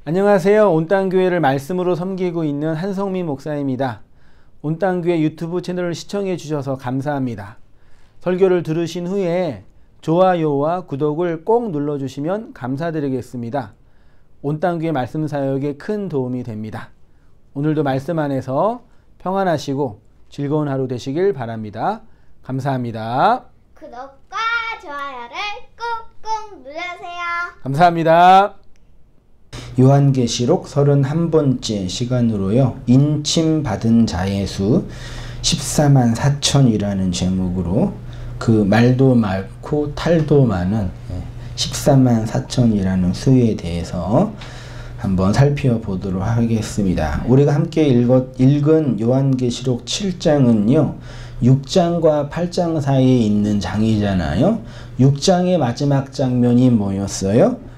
안녕하세요. 온땅교회를 말씀으로 섬기고 있는 한성민 목사입니다. 온땅교회 유튜브 채널을 시청해 주셔서 감사합니다. 설교를 들으신 후에 좋아요와 구독을 꼭 눌러주시면 감사드리겠습니다. 온땅교회 말씀 사역에 큰 도움이 됩니다. 오늘도 말씀 안에서 평안하시고 즐거운 하루 되시길 바랍니다. 감사합니다. 구독과 좋아요를 꾹꾹 눌러주세요. 감사합니다. 요한계시록 31번째 시간으로요. 인침받은 자의 수 14만 4천이라는 제목으로 그 말도 많고 탈도 많은 14만 4천이라는 수에 대해서 한번 살펴보도록 하겠습니다. 우리가 함께 읽은 요한계시록 7장은요. 6장과 8장 사이에 있는 장이잖아요. 6장의 마지막 장면이 뭐였어요?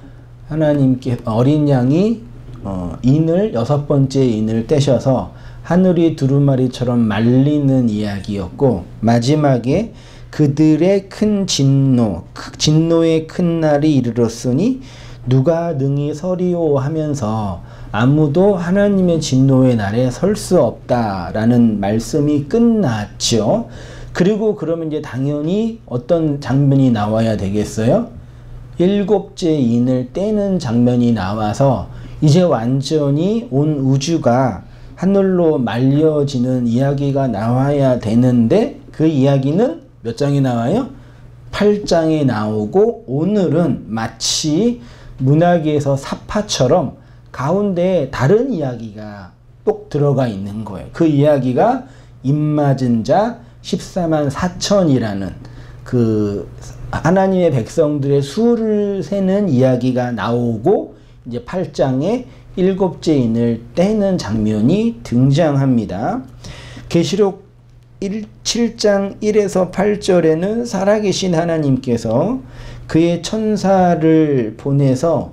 하나님께 어린 양이 인을 6번째 인을 떼셔서 하늘이 두루마리처럼 말리는 이야기였고, 마지막에 그들의 큰 진노의 큰 날이 이르렀으니 누가 능히 서리오 하면서 아무도 하나님의 진노의 날에 설 수 없다라는 말씀이 끝났죠. 그리고 그러면 이제 당연히 어떤 장면이 나와야 되겠어요? 7째 인을 떼는 장면이 나와서 이제 완전히 온 우주가 하늘로 말려지는 이야기가 나와야 되는데, 그 이야기는 몇 장에 나와요? 8장에 나오고, 오늘은 마치 문학에서 사파처럼 가운데에 다른 이야기가 똑 들어가 있는 거예요. 그 이야기가 입맞은 자 14만 4천이라는 그 하나님의 백성들의 수를 세는 이야기가 나오고, 이제 8장에 7째 인을 떼는 장면이 등장합니다. 계시록 7장 1에서 8절에는 살아계신 하나님께서 그의 천사를 보내서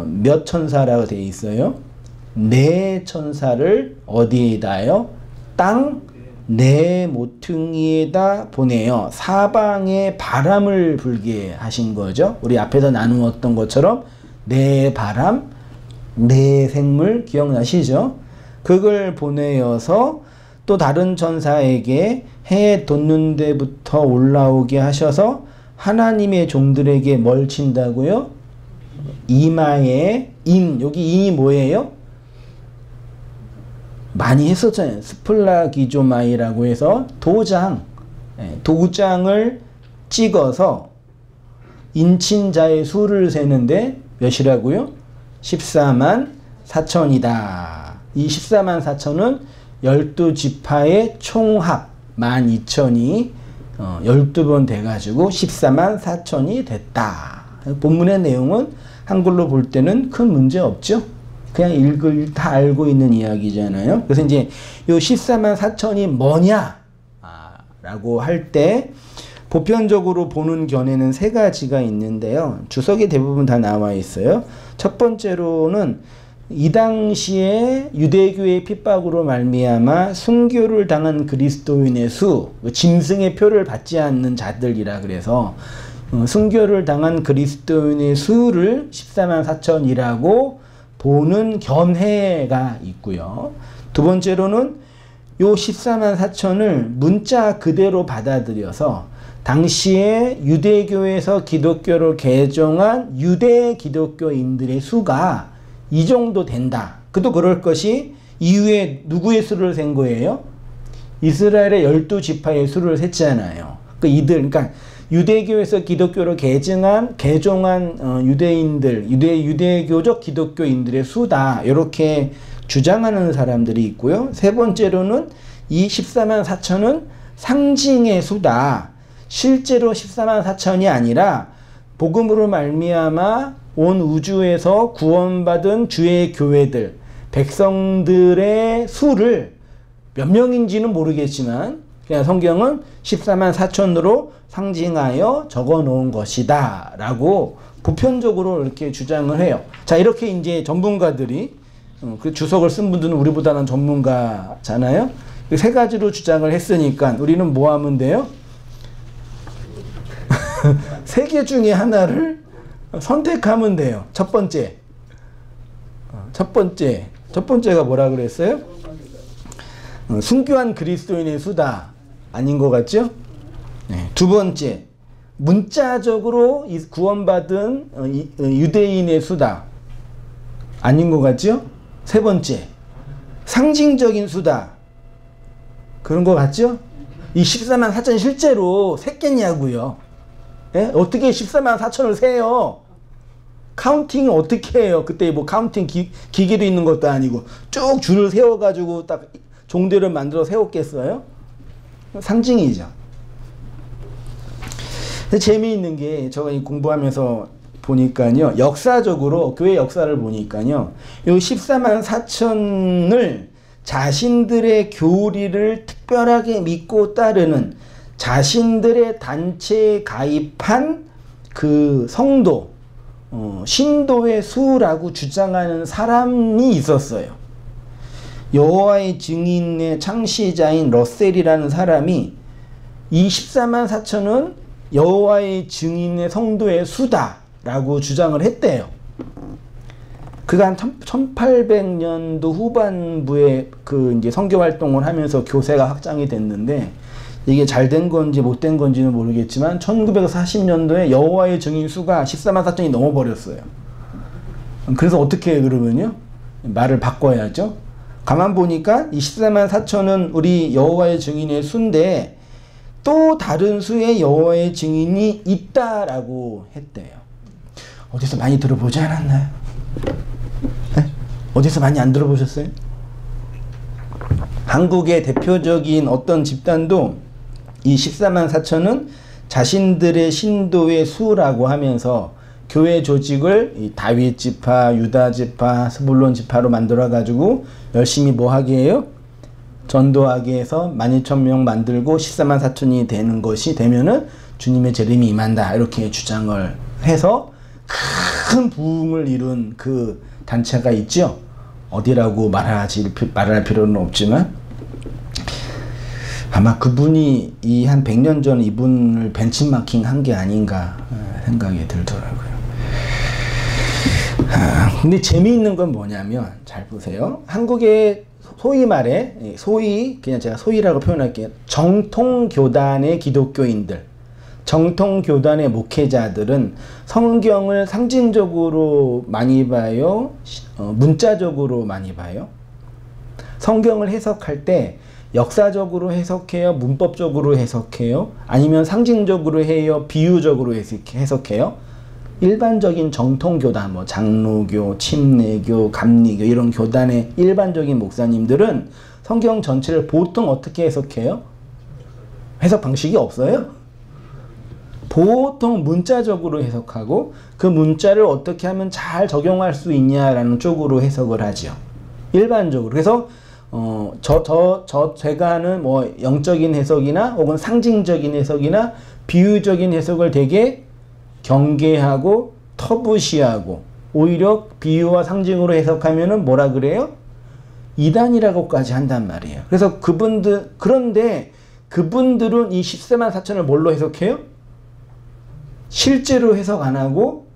몇 천사라고 되어 있어요? 4천사를 어디에다요? 땅 네 모퉁이에다 보내요. 사방에 바람을 불게 하신 거죠. 우리 앞에서 나누었던 것처럼 네 바람, 네 생물 기억나시죠? 그걸 보내어서 또 다른 천사에게 해 돋는 데부터 올라오게 하셔서 하나님의 종들에게 뭘 친다고요? 이마에 인, 여기 인이 뭐예요? 많이 했었잖아요. 스플라기조마이라고 해서 도장을 찍어서 인친자의 수를 세는데 몇이라고요? 14만 4천이다. 이 14만 4천은 12지파의 총합 12,000이 12번 돼가지고 14만 4천이 됐다. 본문의 내용은 한글로 볼 때는 큰 문제 없죠? 그냥 다 알고 있는 이야기잖아요. 그래서 이제 요 14만 4천이 뭐냐? 라고 할 때 보편적으로 보는 견해는 3가지가 있는데요. 주석에 대부분 다 나와 있어요. 첫 번째로는 이 당시에 유대교의 핍박으로 말미암아 순교를 당한 그리스도인의 수, 짐승의 표를 받지 않는 자들이라 그래서 순교를 당한 그리스도인의 수를 14만 4천이라고 보는 견해가 있고요. 두 번째로는 요 14만 4천을 문자 그대로 받아들여서 당시에 유대교에서 기독교로 개종한 유대 기독교인들의 수가 이 정도 된다. 그도 그럴 것이 이후에 누구의 수를 센 거예요? 이스라엘의 12지파의 수를 셌잖아요. 그러니까 유대교에서 기독교로 개종한 유대인들, 유대교적 기독교인들의 수다. 이렇게 주장하는 사람들이 있고요. 세 번째로는 이 14만 4천은 상징의 수다. 실제로 14만 4천이 아니라 복음으로 말미암아 온 우주에서 구원받은 주의 교회들, 백성들의 수를 몇 명인지는 모르겠지만 그냥 성경은 14만 4천으로 상징하여 적어 놓은 것이다 라고 보편적으로 이렇게 주장을 해요. 자, 이렇게 이제 전문가들이 그 주석을 쓴 분들은 우리보다는 전문가잖아요. 3가지로 주장을 했으니까 우리는 뭐 하면 돼요? 3개 중에 하나를 선택하면 돼요. 첫 번째, 첫 번째가 뭐라 그랬어요? 순교한 그리스도인의 수다. 아닌 것 같죠? 네. 두 번째, 문자적으로 구원받은 유대인의 수다. 아닌 것 같죠? 세 번째, 상징적인 수다. 그런 것 같죠? 이 14만 4천 실제로 샜겠냐고요. 예? 어떻게 14만 4천을 세요? 카운팅을 어떻게 해요? 그때 뭐 카운팅 기계도 있는 것도 아니고 쭉 줄을 세워가지고 딱 종대를 만들어 세웠겠어요? 상징이죠. 근데 재미있는 게 제가 공부하면서 보니까요, 역사적으로 교회 역사를 보니까요, 요 14만 4천을 자신들의 교리를 특별하게 믿고 따르는 자신들의 단체에 가입한 그 성도, 신도의 수라고 주장하는 사람이 있었어요. 여호와의 증인의 창시자인 러셀이라는 사람이 이 14만 4천은 여호와의 증인의 성도의 수다라고 주장을 했대요. 그가 한 1800년도 후반부에 그 이제 선교 활동을 하면서 교세가 확장이 됐는데, 이게 잘 된 건지 못 된 건지는 모르겠지만 1940년도에 여호와의 증인 수가 14만 4천이 넘어버렸어요. 그래서 어떻게 해 그러면요? 말을 바꿔야죠. 가만 보니까 이 14만 4천은 우리 여호와의 증인의 수인데 또 다른 수의 여호와의 증인이 있다라고 했대요. 어디서 많이 들어보지 않았나요? 네? 어디서 많이 안 들어보셨어요? 한국의 대표적인 어떤 집단도 이 14만 4천은 자신들의 신도의 수라고 하면서 교회 조직을 이 다윗 지파, 유다 지파, 스불론 지파로 만들어 가지고 열심히 뭐 하게 해요? 전도하게 해서 12,000명 만들고 14만 4천이 되는 것이 되면은 주님의 재림이 임한다, 이렇게 주장을 해서 큰 부흥을 이룬 그 단체가 있죠. 어디라고 말할 필요는 없지만 아마 그분이 이 한 100년 전 이분을 벤치마킹 한 게 아닌가 생각이 들더라고요. 근데 재미있는 건 뭐냐면, 잘 보세요. 한국의 소위 말해, 그냥 제가 소위라고 표현할게요. 정통교단의 기독교인들, 정통교단의 목회자들은 성경을 상징적으로 많이 봐요? 문자적으로 많이 봐요? 성경을 해석할 때 역사적으로 해석해요? 문법적으로 해석해요? 아니면 상징적으로 해요? 비유적으로 해석해요? 일반적인 정통교단, 뭐 장로교, 침례교, 감리교 이런 교단의 일반적인 목사님들은 성경 전체를 보통 어떻게 해석해요? 해석 방식이 없어요? 보통 문자적으로 해석하고 그 문자를 어떻게 하면 잘 적용할 수 있냐라는 쪽으로 해석을 하죠. 일반적으로. 그래서 제가 하는 뭐 영적인 해석이나 혹은 상징적인 해석이나 비유적인 해석을 되게 경계하고 터부시하고 오히려 비유와 상징으로 해석하면은 뭐라 그래요? 이단이라고까지 한단 말이에요. 그래서 그런데 그분들은 이 14만 4천을 뭘로 해석해요? 실제로 해석 안 하고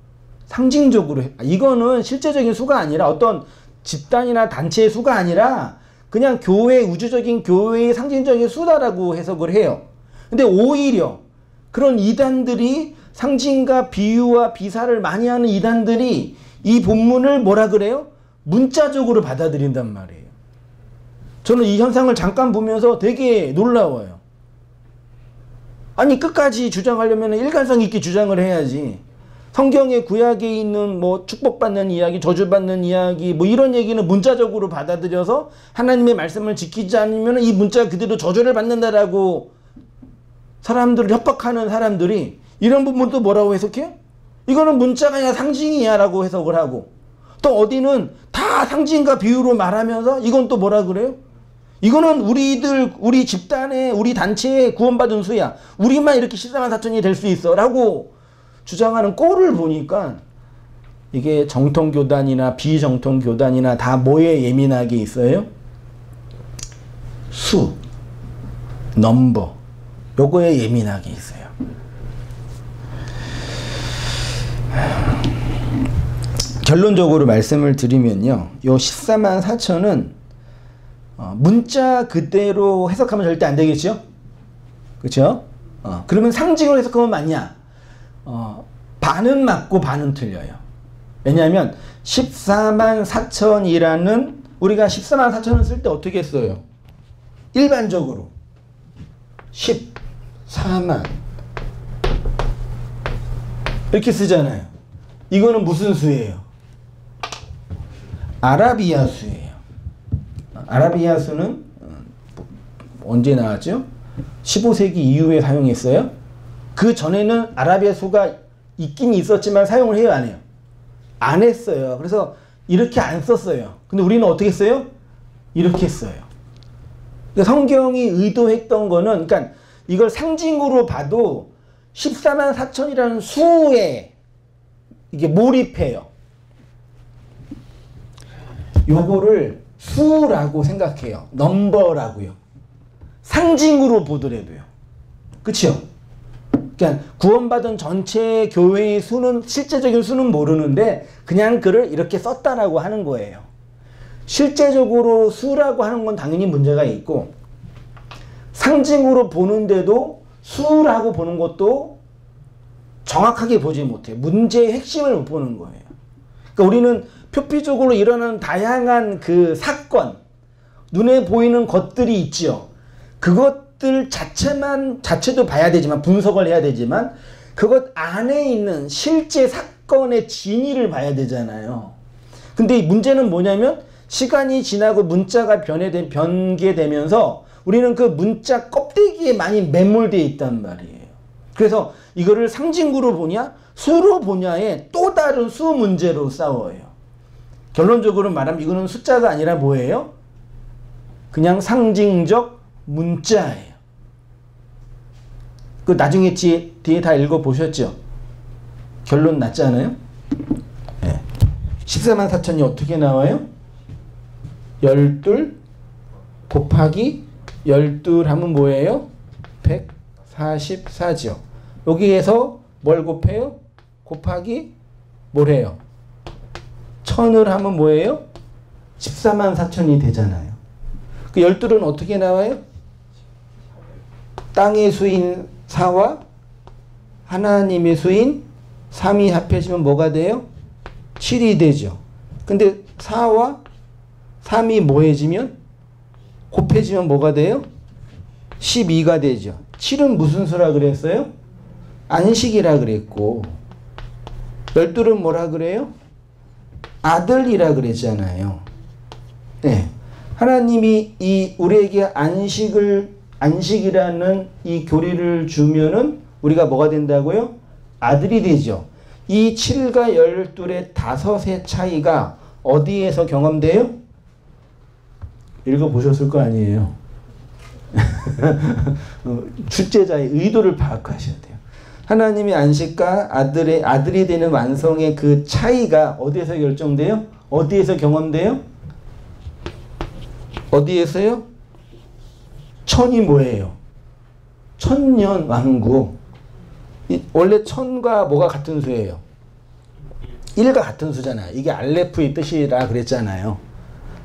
상징적으로 이거는 실제적인 수가 아니라 어떤 집단이나 단체의 수가 아니라 그냥 우주적인 교회의 상징적인 수다라고 해석을 해요. 근데 오히려 그런 이단들이 상징과 비유와 비사를 많이 하는 이단들이 이 본문을 뭐라 그래요? 문자적으로 받아들인단 말이에요. 저는 이 현상을 잠깐 보면서 되게 놀라워요. 아니, 끝까지 주장하려면 일관성 있게 주장을 해야지. 성경의 구약에 있는 뭐 축복받는 이야기, 저주받는 이야기, 뭐 이런 얘기는 문자적으로 받아들여서 하나님의 말씀을 지키지 않으면 이 문자 그대로 저주를 받는다라고 사람들을 협박하는 사람들이 이런 부분도 뭐라고 해석해요? 이거는 문자가 아니라 상징이야 라고 해석을 하고, 또 어디는 다 상징과 비유로 말하면서 이건 또 뭐라 그래요? 이거는 우리 집단의, 우리 단체의 구원받은 수야. 우리만 이렇게 14만 4천이 될 수 있어 라고 주장하는 꼴을 보니까 이게 정통교단이나 비정통교단이나 다 뭐에 예민하게 있어요? 수, 넘버, 요거에 예민하게 있어요. 결론적으로 말씀을 드리면요. 요 14만 4천은 문자 그대로 해석하면 절대 안 되겠죠? 그렇죠? 그러면 상징으로 해석하면 맞냐? 반은 맞고 반은 틀려요. 왜냐하면 14만 4천이라는 우리가 14만 4천을 쓸 때 어떻게 써요? 일반적으로 14만 이렇게 쓰잖아요. 이거는 무슨 수예요? 아라비아 수예요. 아라비아 수는 언제 나왔죠? 15세기 이후에 사용했어요. 그 전에는 아라비아 수가 있긴 있었지만 사용을 해요, 안 해요? 안 했어요. 그래서 이렇게 안 썼어요. 근데 우리는 어떻게 써요? 이렇게 써요. 그러니까 성경이 의도했던 거는, 그러니까 이걸 상징으로 봐도 14만 4천이라는 수에 이게 몰입해요. 요거를 수라고 생각해요. 넘버라고요. 상징으로 보더라도요. 그쵸? 그러니까 구원받은 전체 교회의 수는, 실제적인 수는 모르는데 그냥 글을 이렇게 썼다라고 하는 거예요. 실제적으로 수라고 하는 건 당연히 문제가 있고, 상징으로 보는데도 수라고 보는 것도 정확하게 보지 못해요. 문제의 핵심을 못 보는 거예요. 그러니까 우리는 표피적으로 일어나는 다양한 그 사건, 눈에 보이는 것들이 있지요. 그것들 자체도 봐야 되지만, 분석을 해야 되지만, 그것 안에 있는 실제 사건의 진위를 봐야 되잖아요. 근데 문제는 뭐냐면, 시간이 지나고 문자가 변개되면서 우리는 그 문자 껍데기에 많이 매몰되어 있단 말이에요. 그래서 이거를 상징구로 보냐, 수로 보냐에 또 다른 수 문제로 싸워요. 결론적으로 말하면 이거는 숫자가 아니라 뭐예요? 그냥 상징적 문자예요. 그 나중에 뒤에 다 읽어보셨죠? 결론 났잖아요? 네. 14만 4천이 어떻게 나와요? 12 곱하기 12 하면 뭐예요? 144죠. 여기에서 뭘 곱해요? 곱하기 뭘 해요? 1000을 하면 뭐예요? 14만 4천이 되잖아요. 그 12은 어떻게 나와요? 땅의 수인 4와 하나님의 수인 3이 합해지면 뭐가 돼요? 7이 되죠. 근데 4와 3이 뭐해지면? 곱해지면 뭐가 돼요? 12가 되죠. 7은 무슨 수라 그랬어요? 안식이라 그랬고, 12은 뭐라 그래요? 아들이라 그랬잖아요. 네. 하나님이 우리에게 안식이라는 이 교리를 주면은 우리가 뭐가 된다고요? 아들이 되죠. 이 7과 12의 5의 차이가 어디에서 경험돼요? 읽어보셨을 거 아니에요. 출제자의 의도를 파악하셔야 돼요. 하나님의 안식과 아들이 되는 완성의 그 차이가 어디에서 결정돼요? 어디에서 경험돼요? 어디에서요? 천이 뭐예요? 천년 왕국. 원래 천과 뭐가 같은 수예요? 1과 같은 수잖아요. 이게 알레프의 뜻이라 그랬잖아요.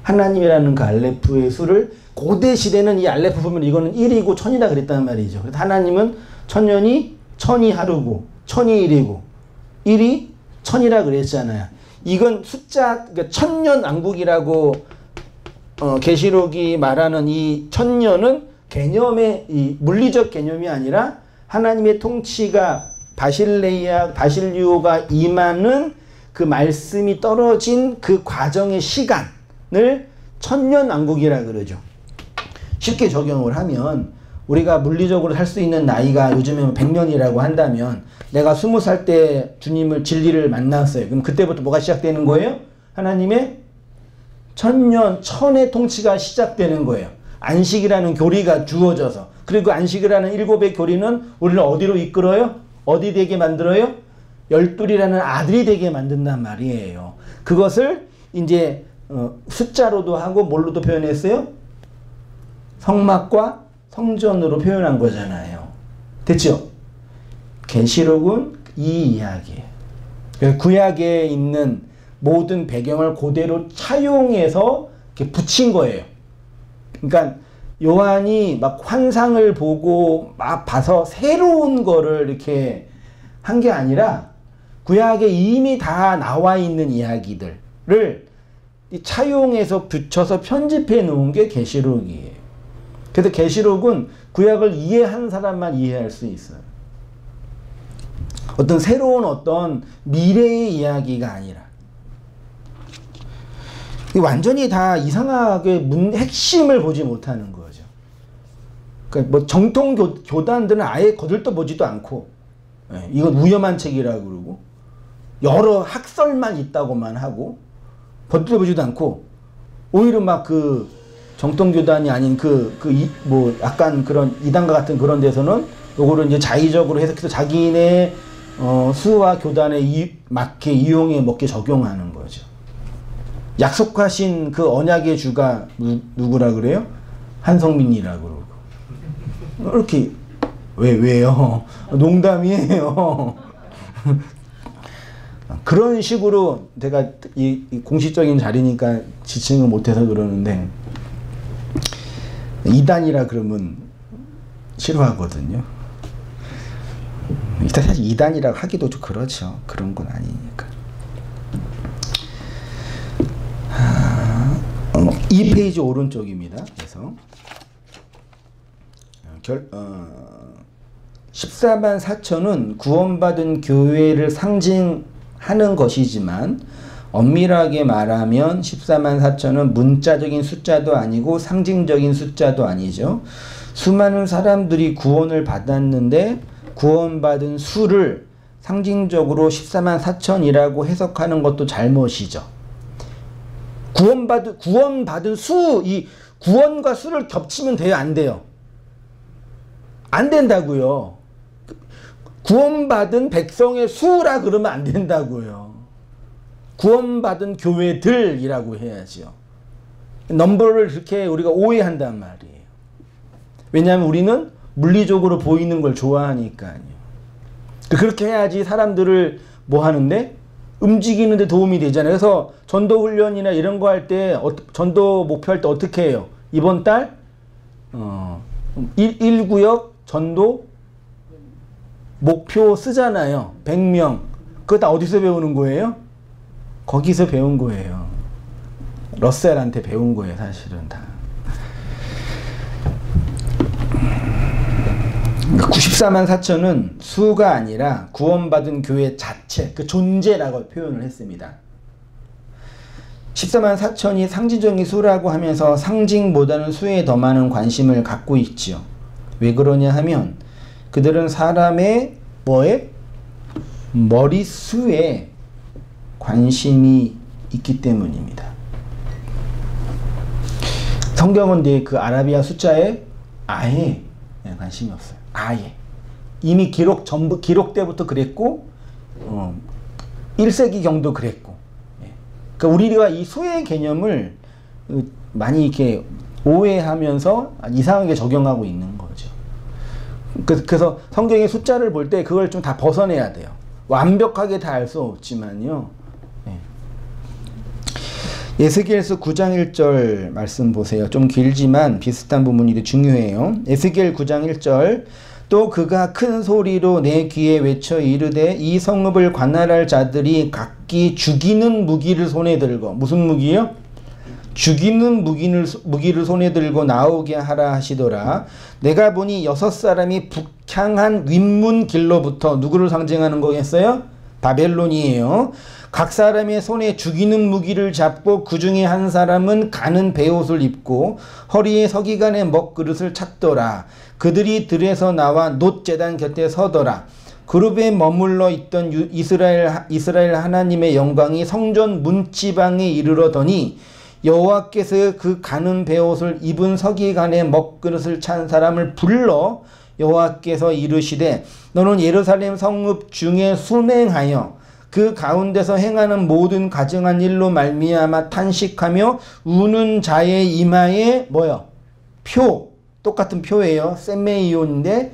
하나님이라는 그 알레프의 수를, 고대 시대는 이 알레프 보면 이거는 1이고 천이다 그랬단 말이죠. 그래서 하나님은 천이 하루고 천이 1이고 1이 천이라 그랬잖아요. 이건 숫자, 그러니까 천년 왕국이라고 계시록이 말하는 이 천년은 개념의, 이 물리적 개념이 아니라 하나님의 통치가 바실리오가 임하는 그 말씀이 떨어진 그 과정의 시간을 천년 왕국이라 그러죠. 쉽게 적용을 하면 우리가 물리적으로 살 수 있는 나이가 요즘에 100년이라고 한다면, 내가 20살 때 주님을 진리를 만났어요. 그럼 그때부터 뭐가 시작되는 거예요? 하나님의 천의 통치가 시작되는 거예요. 안식이라는 교리가 주어져서. 그리고 안식이라는 7의 교리는 우리를 어디로 이끌어요? 어디 되게 만들어요? 12이라는 아들이 되게 만든단 말이에요. 그것을 이제 숫자로도 하고 뭘로도 표현했어요? 성막과 성전으로 표현한 거잖아요. 됐죠? 계시록은 이 이야기예요. 구약에 있는 모든 배경을 그대로 차용해서 이렇게 붙인 거예요. 그러니까 요한이 막 환상을 보고 막 봐서 새로운 거를 이렇게 한 게 아니라 구약에 이미 다 나와 있는 이야기들을 차용해서 붙여서 편집해 놓은 게 계시록이에요. 그래서 계시록은 구약을 이해한 사람만 이해할 수 있어요. 어떤 새로운 어떤 미래의 이야기가 아니라 완전히 다 이상하게 핵심을 보지 못하는 거죠. 그러니까 뭐 정통 교단들은 아예 거들떠보지도 않고, 이건 위험한 책이라고 그러고 여러 학설만 있다고만 하고 거들떠보지도 않고, 오히려 막 그 정통교단이 아닌 뭐 약간 그런 이단과 같은 그런 데서는 요거를 이제 자의적으로 해석해서 자기네 수와 교단에 맞게 이용해 먹게 적용하는 거죠. 약속하신 그 언약의 주가 누구라 그래요? 한성민이라고 그러고. 이렇게 왜요? 농담이에요. 그런 식으로 제가 이 공식적인 자리니까 지칭을 못해서 그러는데, 이단이라 그러면 싫어하거든요. 일단 사실 이단이라고 하기도 좀 그렇죠. 그런 건 아니니까. 2페이지 오른쪽입니다. 그래서 14만 4천은 구원받은 교회를 상징하는 것이지만 엄밀하게 말하면 14만 4천은 문자적인 숫자도 아니고 상징적인 숫자도 아니죠. 수많은 사람들이 구원을 받았는데 구원받은 수를 상징적으로 14만 4천이라고 해석하는 것도 잘못이죠. 구원받은 수, 이 구원과 수를 겹치면 돼요? 안 돼요? 안 된다고요. 구원받은 백성의 수라 그러면 안 된다고요. 구원받은 교회들이라고 해야죠. 넘버를 그렇게 우리가 오해한단 말이에요. 왜냐하면 우리는 물리적으로 보이는 걸 좋아하니까요. 그렇게 해야지 사람들을 뭐 하는데? 움직이는데 도움이 되잖아요. 그래서 전도 훈련이나 이런 거 할 때, 전도 목표할 때 어떻게 해요? 이번 달 1구역 전도 목표 쓰잖아요. 100명. 그거 다 어디서 배우는 거예요? 거기서 배운 거예요. 러셀한테 배운 거예요, 사실은 다. 94만 4천은 수가 아니라 구원받은 교회 자체, 그 존재라고 표현을 했습니다. 14만 4천이 상징적인 수라고 하면서 상징보다는 수에 더 많은 관심을 갖고 있죠. 왜 그러냐 하면 그들은 사람의 뭐에? 머릿수에 관심이 있기 때문입니다. 성경은 그 아라비아 숫자에 아예 관심이 없어요. 아예. 이미 기록 때부터 그랬고, 1세기경도 그랬고. 그러니까 우리가 이 수의 개념을 많이 이렇게 오해하면서 이상하게 적용하고 있는 거죠. 그래서 성경의 숫자를 볼 때 그걸 좀 다 벗어내야 돼요. 완벽하게 다 알 수 없지만요. 에스겔서 9장 1절 말씀 보세요. 좀 길지만 비슷한 부분이 중요해요. 에스겔 9장 1절 또 그가 큰 소리로 내 귀에 외쳐 이르되 이 성읍을 관할할 자들이 각기 죽이는 무기를 손에 들고, 무슨 무기요? 죽이는 무기를 손에 들고 나오게 하라 하시더라. 내가 보니 6사람이 북향한 윗문 길로부터, 누구를 상징하는 거겠어요? 바벨론이에요. 각 사람의 손에 죽이는 무기를 잡고 그 중에 한 사람은 가는 베옷을 입고 허리에 서기관의 먹그릇을 찾더라. 그들이 들에서 나와 놋제단 곁에 서더라. 그룹에 머물러 있던 이스라엘 하나님의 영광이 성전 문지방에 이르러더니 여호와께서 그 가는 베옷을 입은 서기관의 먹그릇을 찬 사람을 불러 여호와께서 이르시되 너는 예루살렘 성읍 중에 순행하여 그 가운데서 행하는 모든 가증한 일로 말미암아 탄식하며 우는 자의 이마에 뭐요? 표, 똑같은 표예요. 세메이온인데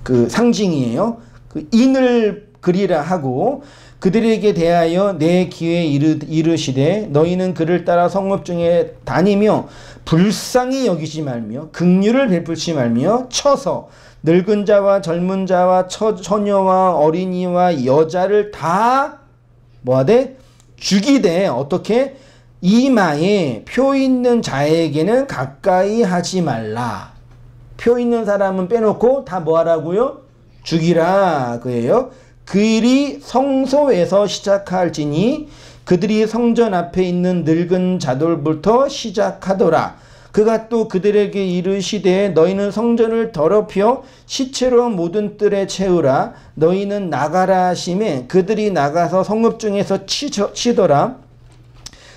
그 상징이에요. 그 인을 그리라 하고 그들에게 대하여 내 귀에 이르시되 너희는 그를 따라 성읍 중에 다니며 불쌍히 여기지 말며 긍휼을 베풀지 말며 쳐서 늙은 자와 젊은 자와 처녀와 어린이와 여자를 다 뭐하되 죽이되 어떻게 이마에 표 있는 자에게는 가까이 하지 말라. 표 있는 사람은 빼놓고 다 뭐하라고요? 죽이라 그예요. 그 일이 성소에서 시작할지니 그들이 성전 앞에 있는 늙은 자들부터 시작하더라. 그가 또 그들에게 이르시되 너희는 성전을 더럽혀 시체로 모든 뜰에 채우라. 너희는 나가라 하시매 그들이 나가서 성읍 중에서 치더라.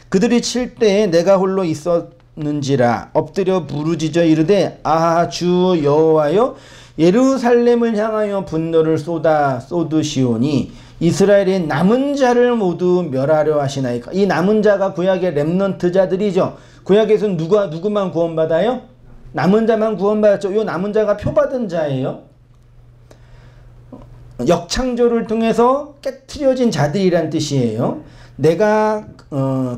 그들이 칠 때에 내가 홀로 있었는지라 엎드려 부르짖어 이르되 아 주 여호와여 예루살렘을 향하여 분노를 쏟으시오니 이스라엘의 남은 자를 모두 멸하려 하시나이까. 이 남은 자가 구약의 렘넌트 자들이죠. 구약에서는 누구만 구원받아요? 남은 자만 구원받았죠. 이 남은 자가 표받은 자예요. 역창조를 통해서 깨트려진 자들이란 뜻이에요.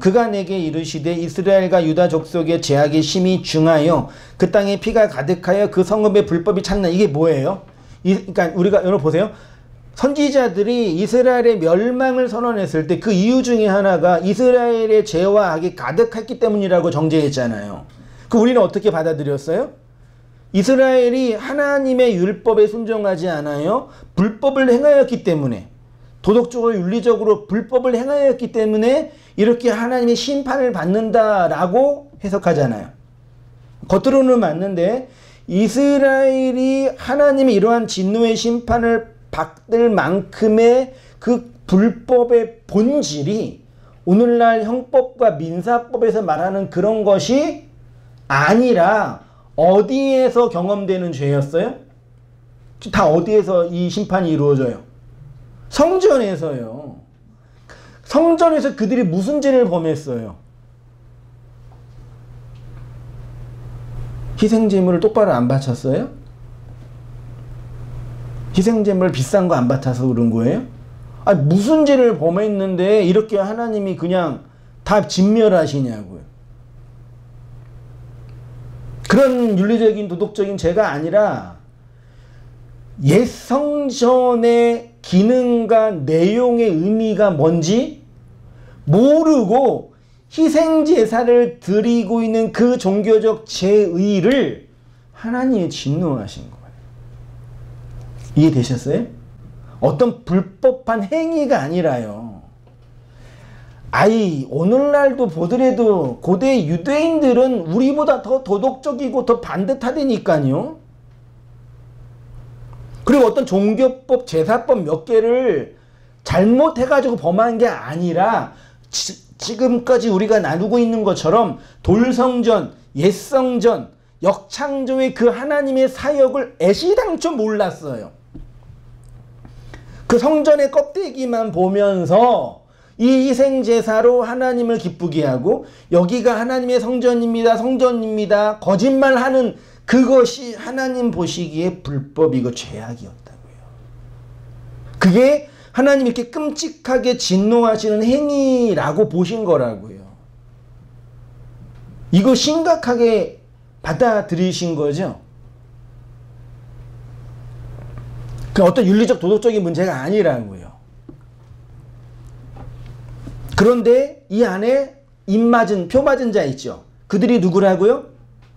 그가 내게 이르시되 이스라엘과 유다 족속의 죄악이 심히 중하여 그 땅에 피가 가득하여 그 성읍에 불법이 찼나. 이게 뭐예요? 그러니까 우리가 여러분 보세요. 선지자들이 이스라엘의 멸망을 선언했을 때 그 이유 중에 하나가 이스라엘의 죄와 악이 가득했기 때문이라고 정죄했잖아요. 그 우리는 어떻게 받아들였어요? 이스라엘이 하나님의 율법에 순종하지 않아요. 불법을 행하였기 때문에, 도덕적으로 윤리적으로 불법을 행하였기 때문에 이렇게 하나님의 심판을 받는다라고 해석하잖아요. 겉으로는 맞는데 이스라엘이 하나님의 이러한 진노의 심판을 받을 만큼의 그 불법의 본질이 오늘날 형법과 민사법에서 말하는 그런 것이 아니라 어디에서 경험되는 죄였어요? 다 어디에서 이 심판이 이루어져요? 성전에서요. 성전에서 그들이 무슨 죄를 범했어요? 희생제물을 똑바로 안 바쳤어요? 희생제물 비싼 거 안 바쳐서 그런 거예요? 아니, 무슨 죄를 범했는데 이렇게 하나님이 그냥 다 진멸하시냐고요. 그런 윤리적인 도덕적인 죄가 아니라 옛 성전의 기능과 내용의 의미가 뭔지 모르고 희생제사를 드리고 있는 그 종교적 제의를 하나님이 진노하신 거예요. 이해되셨어요? 어떤 불법한 행위가 아니라요. 오늘날도 보더라도 고대 유대인들은 우리보다 더 도덕적이고 더 반듯하다니까요. 그리고 어떤 종교법, 제사법 몇 개를 잘못해가지고 범한 게 아니라 지금까지 우리가 나누고 있는 것처럼 돌성전, 옛성전, 역창조의 그 하나님의 사역을 애시당초 몰랐어요. 그 성전의 껍데기만 보면서 이 희생제사로 하나님을 기쁘게 하고 여기가 하나님의 성전입니다. 거짓말하는 그것이 하나님 보시기에 불법이고 죄악이었다고요. 그게 하나님이 이렇게 끔찍하게 진노하시는 행위라고 보신 거라고요. 이거 심각하게 받아들이신 거죠. 그 어떤 윤리적 도덕적인 문제가 아니라고요. 그런데 이 안에 표 맞은 자 있죠. 그들이 누구라고요?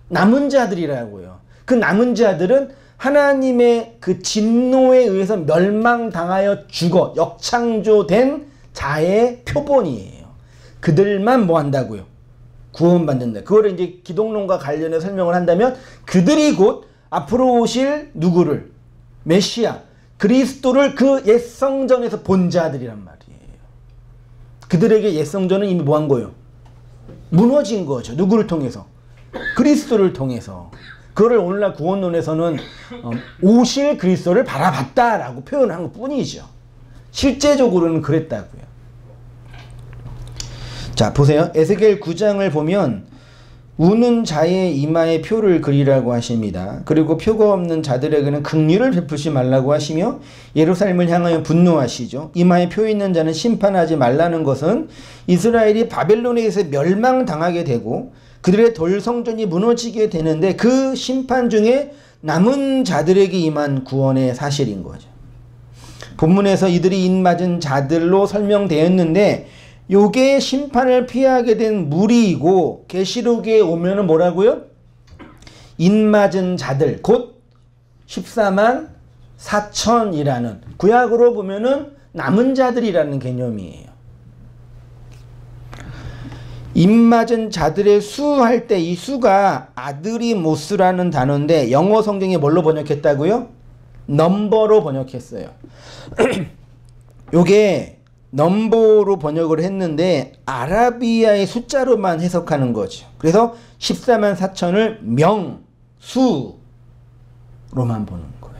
남은 자들이라고요. 그 남은 자들은 하나님의 그 진노에 의해서 멸망당하여 죽어 역창조된 자의 표본이에요. 그들만 뭐 한다고요? 구원받는다. 그거를 이제 기독론과 관련해 설명을 한다면 그들이 곧 앞으로 오실 누구를? 메시아, 그리스도를 그 옛성전에서 본 자들이란 말이에요. 그들에게 옛성전은 이미 뭐 한 거예요? 무너진 거죠. 누구를 통해서? 그리스도를 통해서. 그거를 오늘날 구원론에서는 오실 그리스도를 바라봤다라고 표현한 것 뿐이죠. 실제적으로는 그랬다고요. 자, 보세요. 에스겔 9장을 보면 우는 자의 이마에 표를 그리라고 하십니다. 그리고 표가 없는 자들에게는 긍휼을 베푸지 말라고 하시며 예루살렘을 향하여 분노하시죠. 이마에 표 있는 자는 심판하지 말라는 것은 이스라엘이 바벨론에 의해서 멸망당하게 되고 그들의 돌성전이 무너지게 되는데 그 심판 중에 남은 자들에게 임한 구원의 사실인 거죠. 본문에서 이들이 인맞은 자들로 설명되었는데 요게 심판을 피하게 된 무리이고 계시록에 오면은 뭐라고요? 인맞은 자들 곧 14만 4천이라는 구약으로 보면은 남은 자들이라는 개념이에요. 인맞은 자들의 수 할 때 이 수가 아드리모스라는 단어인데 영어 성경에 뭘로 번역했다고요? 넘버로 번역했어요. 요게 넘버로 번역을 했는데 아라비아의 숫자로만 해석하는 거죠. 그래서 14만 4천을 명수로만 보는 거예요.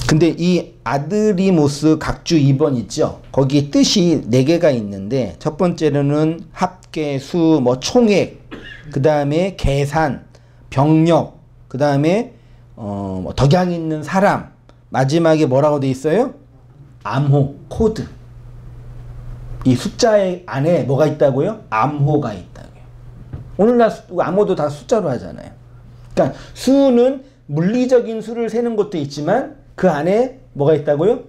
근데 이 아드리모스 각주 2번 있죠. 거기 뜻이 4개가 있는데 첫 번째로는 합계, 수, 뭐 총액, 그 다음에 계산, 병력, 그 다음에 뭐 덕양 있는 사람, 마지막에 뭐라고 돼 있어요? 암호, 코드. 이 숫자의 안에 뭐가 있다고요? 암호가 있다고요. 오늘날 암호도 다 숫자로 하잖아요. 그러니까 수는 물리적인 수를 세는 것도 있지만 그 안에 뭐가 있다고요?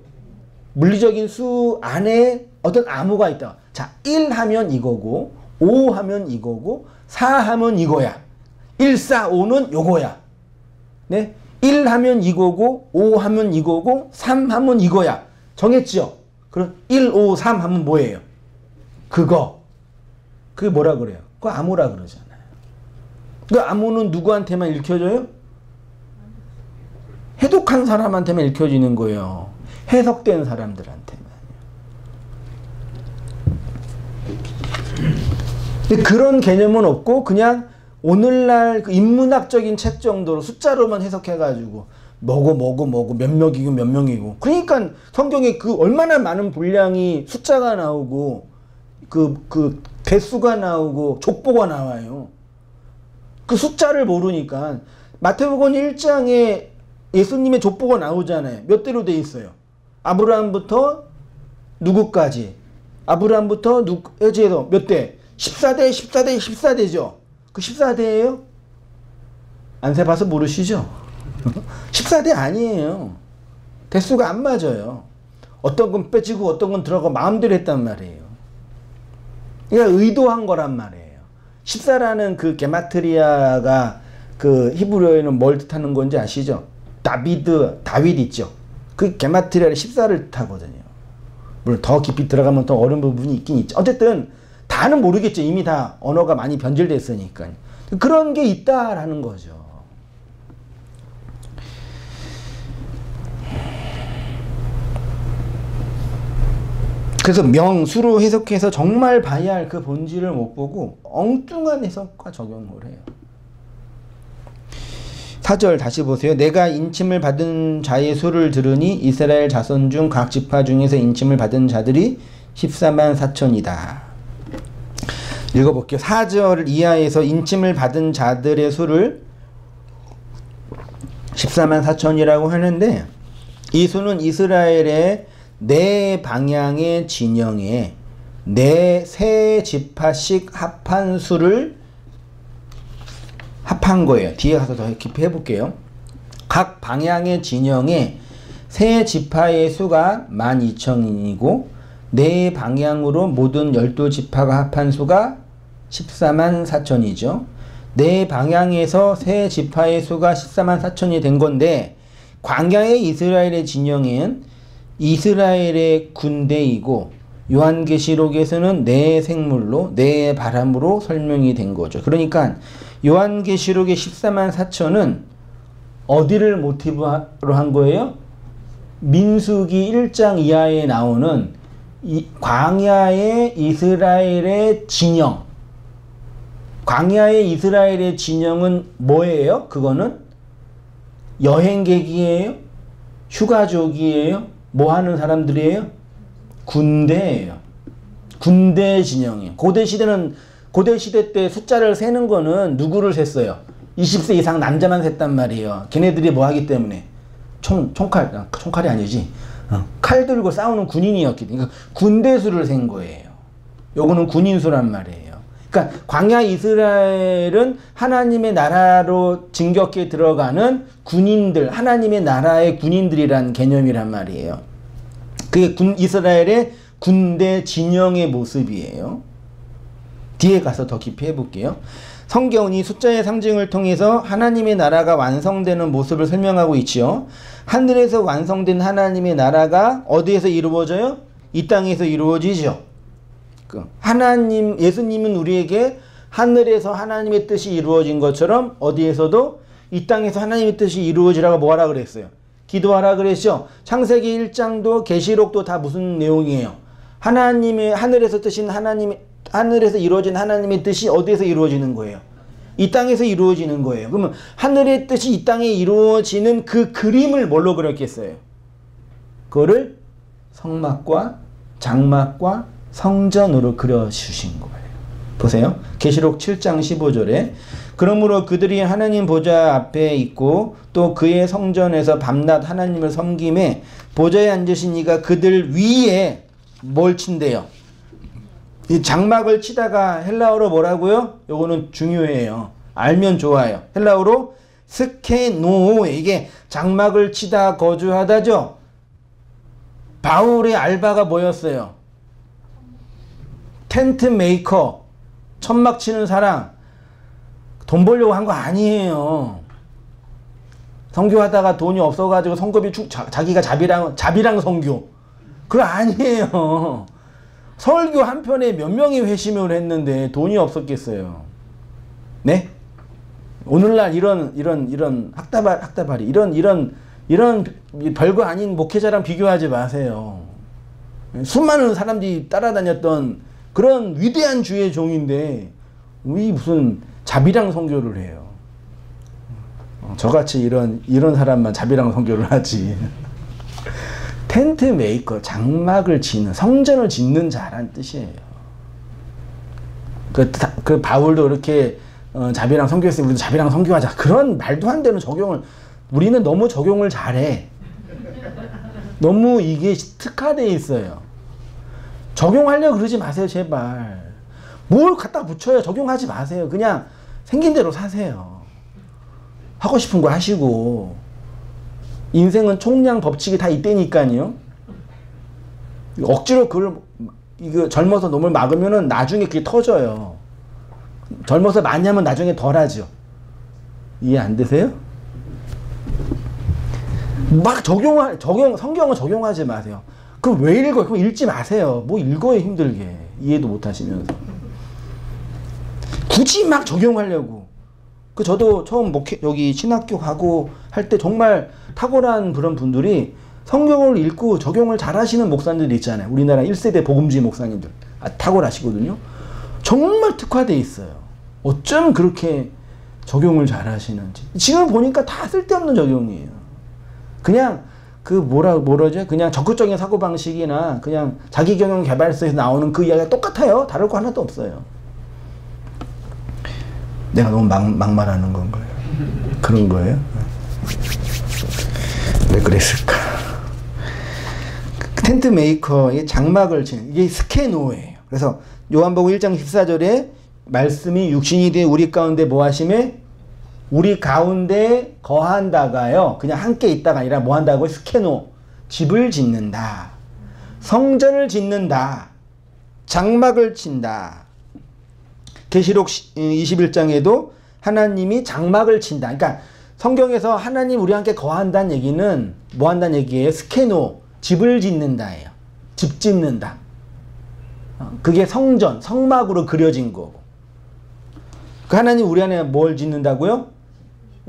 물리적인 수 안에 어떤 암호가 있다. 자, 1 하면 이거고 5 하면 이거고 4 하면 이거야. 1, 4, 5는 요거야. 네? 1 하면 이거고 5 하면 이거고 3 하면 이거야. 정했죠? 그럼 1, 5, 3 하면 뭐예요? 그거. 그게 뭐라 그래요? 그거 암호라 그러잖아요. 그 암호는 누구한테만 읽혀져요? 해독한 사람한테만 읽혀지는 거예요. 해석된 사람들한테만. 근데 그런 개념은 없고 그냥 오늘날 그 인문학적인 책 정도로 숫자로만 해석해가지고 뭐고 몇 명이고 몇 명이고 그러니까 성경에 그 얼마나 많은 분량이 숫자가 나오고 그 개수가 나오고 족보가 나와요. 그 숫자를 모르니까 마태복음 1장에 예수님의 족보가 나오잖아요. 몇 대로 돼 있어요? 아브라함부터 누구까지? 아브라함부터 해제해서 몇 대? 14대, 14대, 14대죠. 그 14대예요? 안 세봐서 모르시죠? 14대 아니에요. 대수가 안 맞아요. 어떤 건 빼지고 어떤 건 들어가고 마음대로 했단 말이에요. 그러니까 의도한 거란 말이에요. 14라는 그 게마트리아가 그 히브리어에는 뭘 뜻하는 건지 아시죠? 다윗 있죠. 그 게마트리아를 14를 뜻하거든요. 물론 더 깊이 들어가면 더 어려운 부분이 있긴 있죠. 어쨌든 다는 모르겠죠. 이미 다 언어가 많이 변질됐으니까. 그런 게 있다라는 거죠. 그래서 명수로 해석해서 정말 봐야 할 그 본질을 못 보고 엉뚱한 해석과 적용을 해요. 4절 다시 보세요. 내가 인침을 받은 자의 수를 들으니 이스라엘 자손 중 각 지파 중에서 인침을 받은 자들이 14만 4천이다. 읽어볼게요. 4절 이하에서 인침을 받은 자들의 수를 14만 4천이라고 하는데 이 수는 이스라엘의 네 방향의 진영에 네 세 지파씩 합한 수를 합한 거예요. 뒤에 가서 더 깊이 해볼게요. 각 방향의 진영에 세 지파의 수가 12,000이고 네 방향으로 모든 12지파가 합한 수가 14만 4천이죠. 네 방향에서 세 지파의 수가 14만 4천이 된 건데 광야의 이스라엘의 진영엔 이스라엘의 군대이고 요한계시록에서는 네 생물로 네 바람으로 설명이 된 거죠. 그러니까 요한계시록의 14만 4천은 어디를 모티브로 한 거예요? 민수기 1장 이하에 나오는 광야의 이스라엘의 진영. 광야의 이스라엘의 진영은 뭐예요? 그거는 여행객이에요? 휴가족이에요? 뭐 하는 사람들이에요? 군대예요. 군대 진영이에요. 고대 시대는 고대 시대 때 숫자를 세는 거는 누구를 셌어요? 20세 이상 남자만 셌단 말이에요. 걔네들이 뭐 하기 때문에? 총칼이 아니지. 칼 들고 싸우는 군인이었기 때문에. 그러니까 군대수를 센 거예요. 요거는 군인수란 말이에요. 그러니까 광야 이스라엘은 하나님의 나라로 진격해 들어가는 군인들, 하나님의 나라의 군인들이란 개념이란 말이에요. 그게 이스라엘의 군대 진영의 모습이에요. 뒤에 가서 더 깊이 해볼게요. 성경은 이 숫자의 상징을 통해서 하나님의 나라가 완성되는 모습을 설명하고 있지요. 하늘에서 완성된 하나님의 나라가 어디에서 이루어져요? 이 땅에서 이루어지죠. 하나님, 예수님은 우리에게 하늘에서 하나님의 뜻이 이루어진 것처럼 어디에서도 이 땅에서 하나님의 뜻이 이루어지라고 뭐하라 그랬어요? 기도하라 그랬죠. 창세기 1장도 계시록도 다 무슨 내용이에요? 하나님의 하늘에서 뜻인 하늘에서 이루어진 하나님의 뜻이 어디에서 이루어지는 거예요? 이 땅에서 이루어지는 거예요. 그러면 하늘의 뜻이 이 땅에 이루어지는 그 그림을 뭘로 그렸겠어요? 그거를 성막과 장막과 성전으로 그려주신 거예요. 보세요. 계시록 7장 15절에 그러므로 그들이 하나님 보좌 앞에 있고 또 그의 성전에서 밤낮 하나님을 섬김에 보좌에 앉으신 이가 그들 위에 뭘 친대요? 이 장막을 치다가 헬라어로 뭐라고요? 요거는 중요해요. 알면 좋아요. 헬라어로 스케노, 이게 장막을 치다 거주하다죠. 바울의 알바가 뭐였어요? 텐트 메이커, 천막 치는 사람. 돈 벌려고 한 거 아니에요. 선교하다가 돈이 없어가지고 성급이 자기가 자비랑 선교. 그거 아니에요. 설교 한 편에 몇 명이 회심을 했는데 돈이 없었겠어요. 네? 오늘날 이런 학다발이 이런 별거 아닌 목회자랑 비교하지 마세요. 수많은 사람들이 따라다녔던 그런 위대한 주의 종인데 왜 무슨 자비랑 선교를 해요? 저같이 이런 사람만 자비랑 선교를 하지. 텐트 메이커, 장막을 짓는, 성전을 짓는 자란 뜻이에요. 그 바울도 이렇게 자비랑 선교했으니 우리도 자비랑 선교하자. 그런 말도 안 되는 적용을, 우리는 너무 적용을 잘해. 너무 이게 특화되어 있어요. 적용하려고 그러지 마세요, 제발. 뭘 갖다 붙여요? 적용하지 마세요. 그냥 생긴 대로 사세요. 하고 싶은 거 하시고. 인생은 총량 법칙이 다 있다니까요. 억지로 이거 젊어서 놈을 막으면은 나중에 그게 터져요. 젊어서 많이 하면 나중에 덜 하죠. 이해 안 되세요? 막 성경은 적용하지 마세요. 그럼 왜 읽어요? 그럼 읽지 마세요. 뭐 읽어요, 힘들게. 이해도 못 하시면서. 굳이 막 적용하려고. 저도 처음 여기 신학교 가고 할 때 정말 탁월한 그런 분들이 성경을 읽고 적용을 잘 하시는 목사님들 있잖아요. 우리나라 1세대 복음주의 목사님들. 탁월하시거든요. 정말 특화되어 있어요. 어쩜 그렇게 적용을 잘 하시는지. 지금 보니까 다 쓸데없는 적용이에요. 그냥 뭐라죠? 그냥 적극적인 사고방식이나 그냥 자기경영 개발서에서 나오는 그 이야기가 똑같아요. 다를 거 하나도 없어요. 내가 너무 막말하는 건가요? 그런 거예요? 왜 그랬을까? 텐트 메이커의 장막을 치는, 이게 스케노예요. 그래서 요한복음 1장 14절에 말씀이 육신이 되어 우리 가운데 뭐 하심에? 우리 가운데 거한다가요. 그냥 함께 있다가 아니라 뭐 한다고요? 스케노. 집을 짓는다. 성전을 짓는다. 장막을 친다. 계시록 21장에도 하나님이 장막을 친다. 그러니까 성경에서 하나님 우리와 함께 거한다는 얘기는 뭐 한다는 얘기예요? 스케노. 집을 짓는다예요. 집 짓는다. 그게 성전, 성막으로 그려진 거고. 그 하나님 우리 안에 뭘 짓는다고요?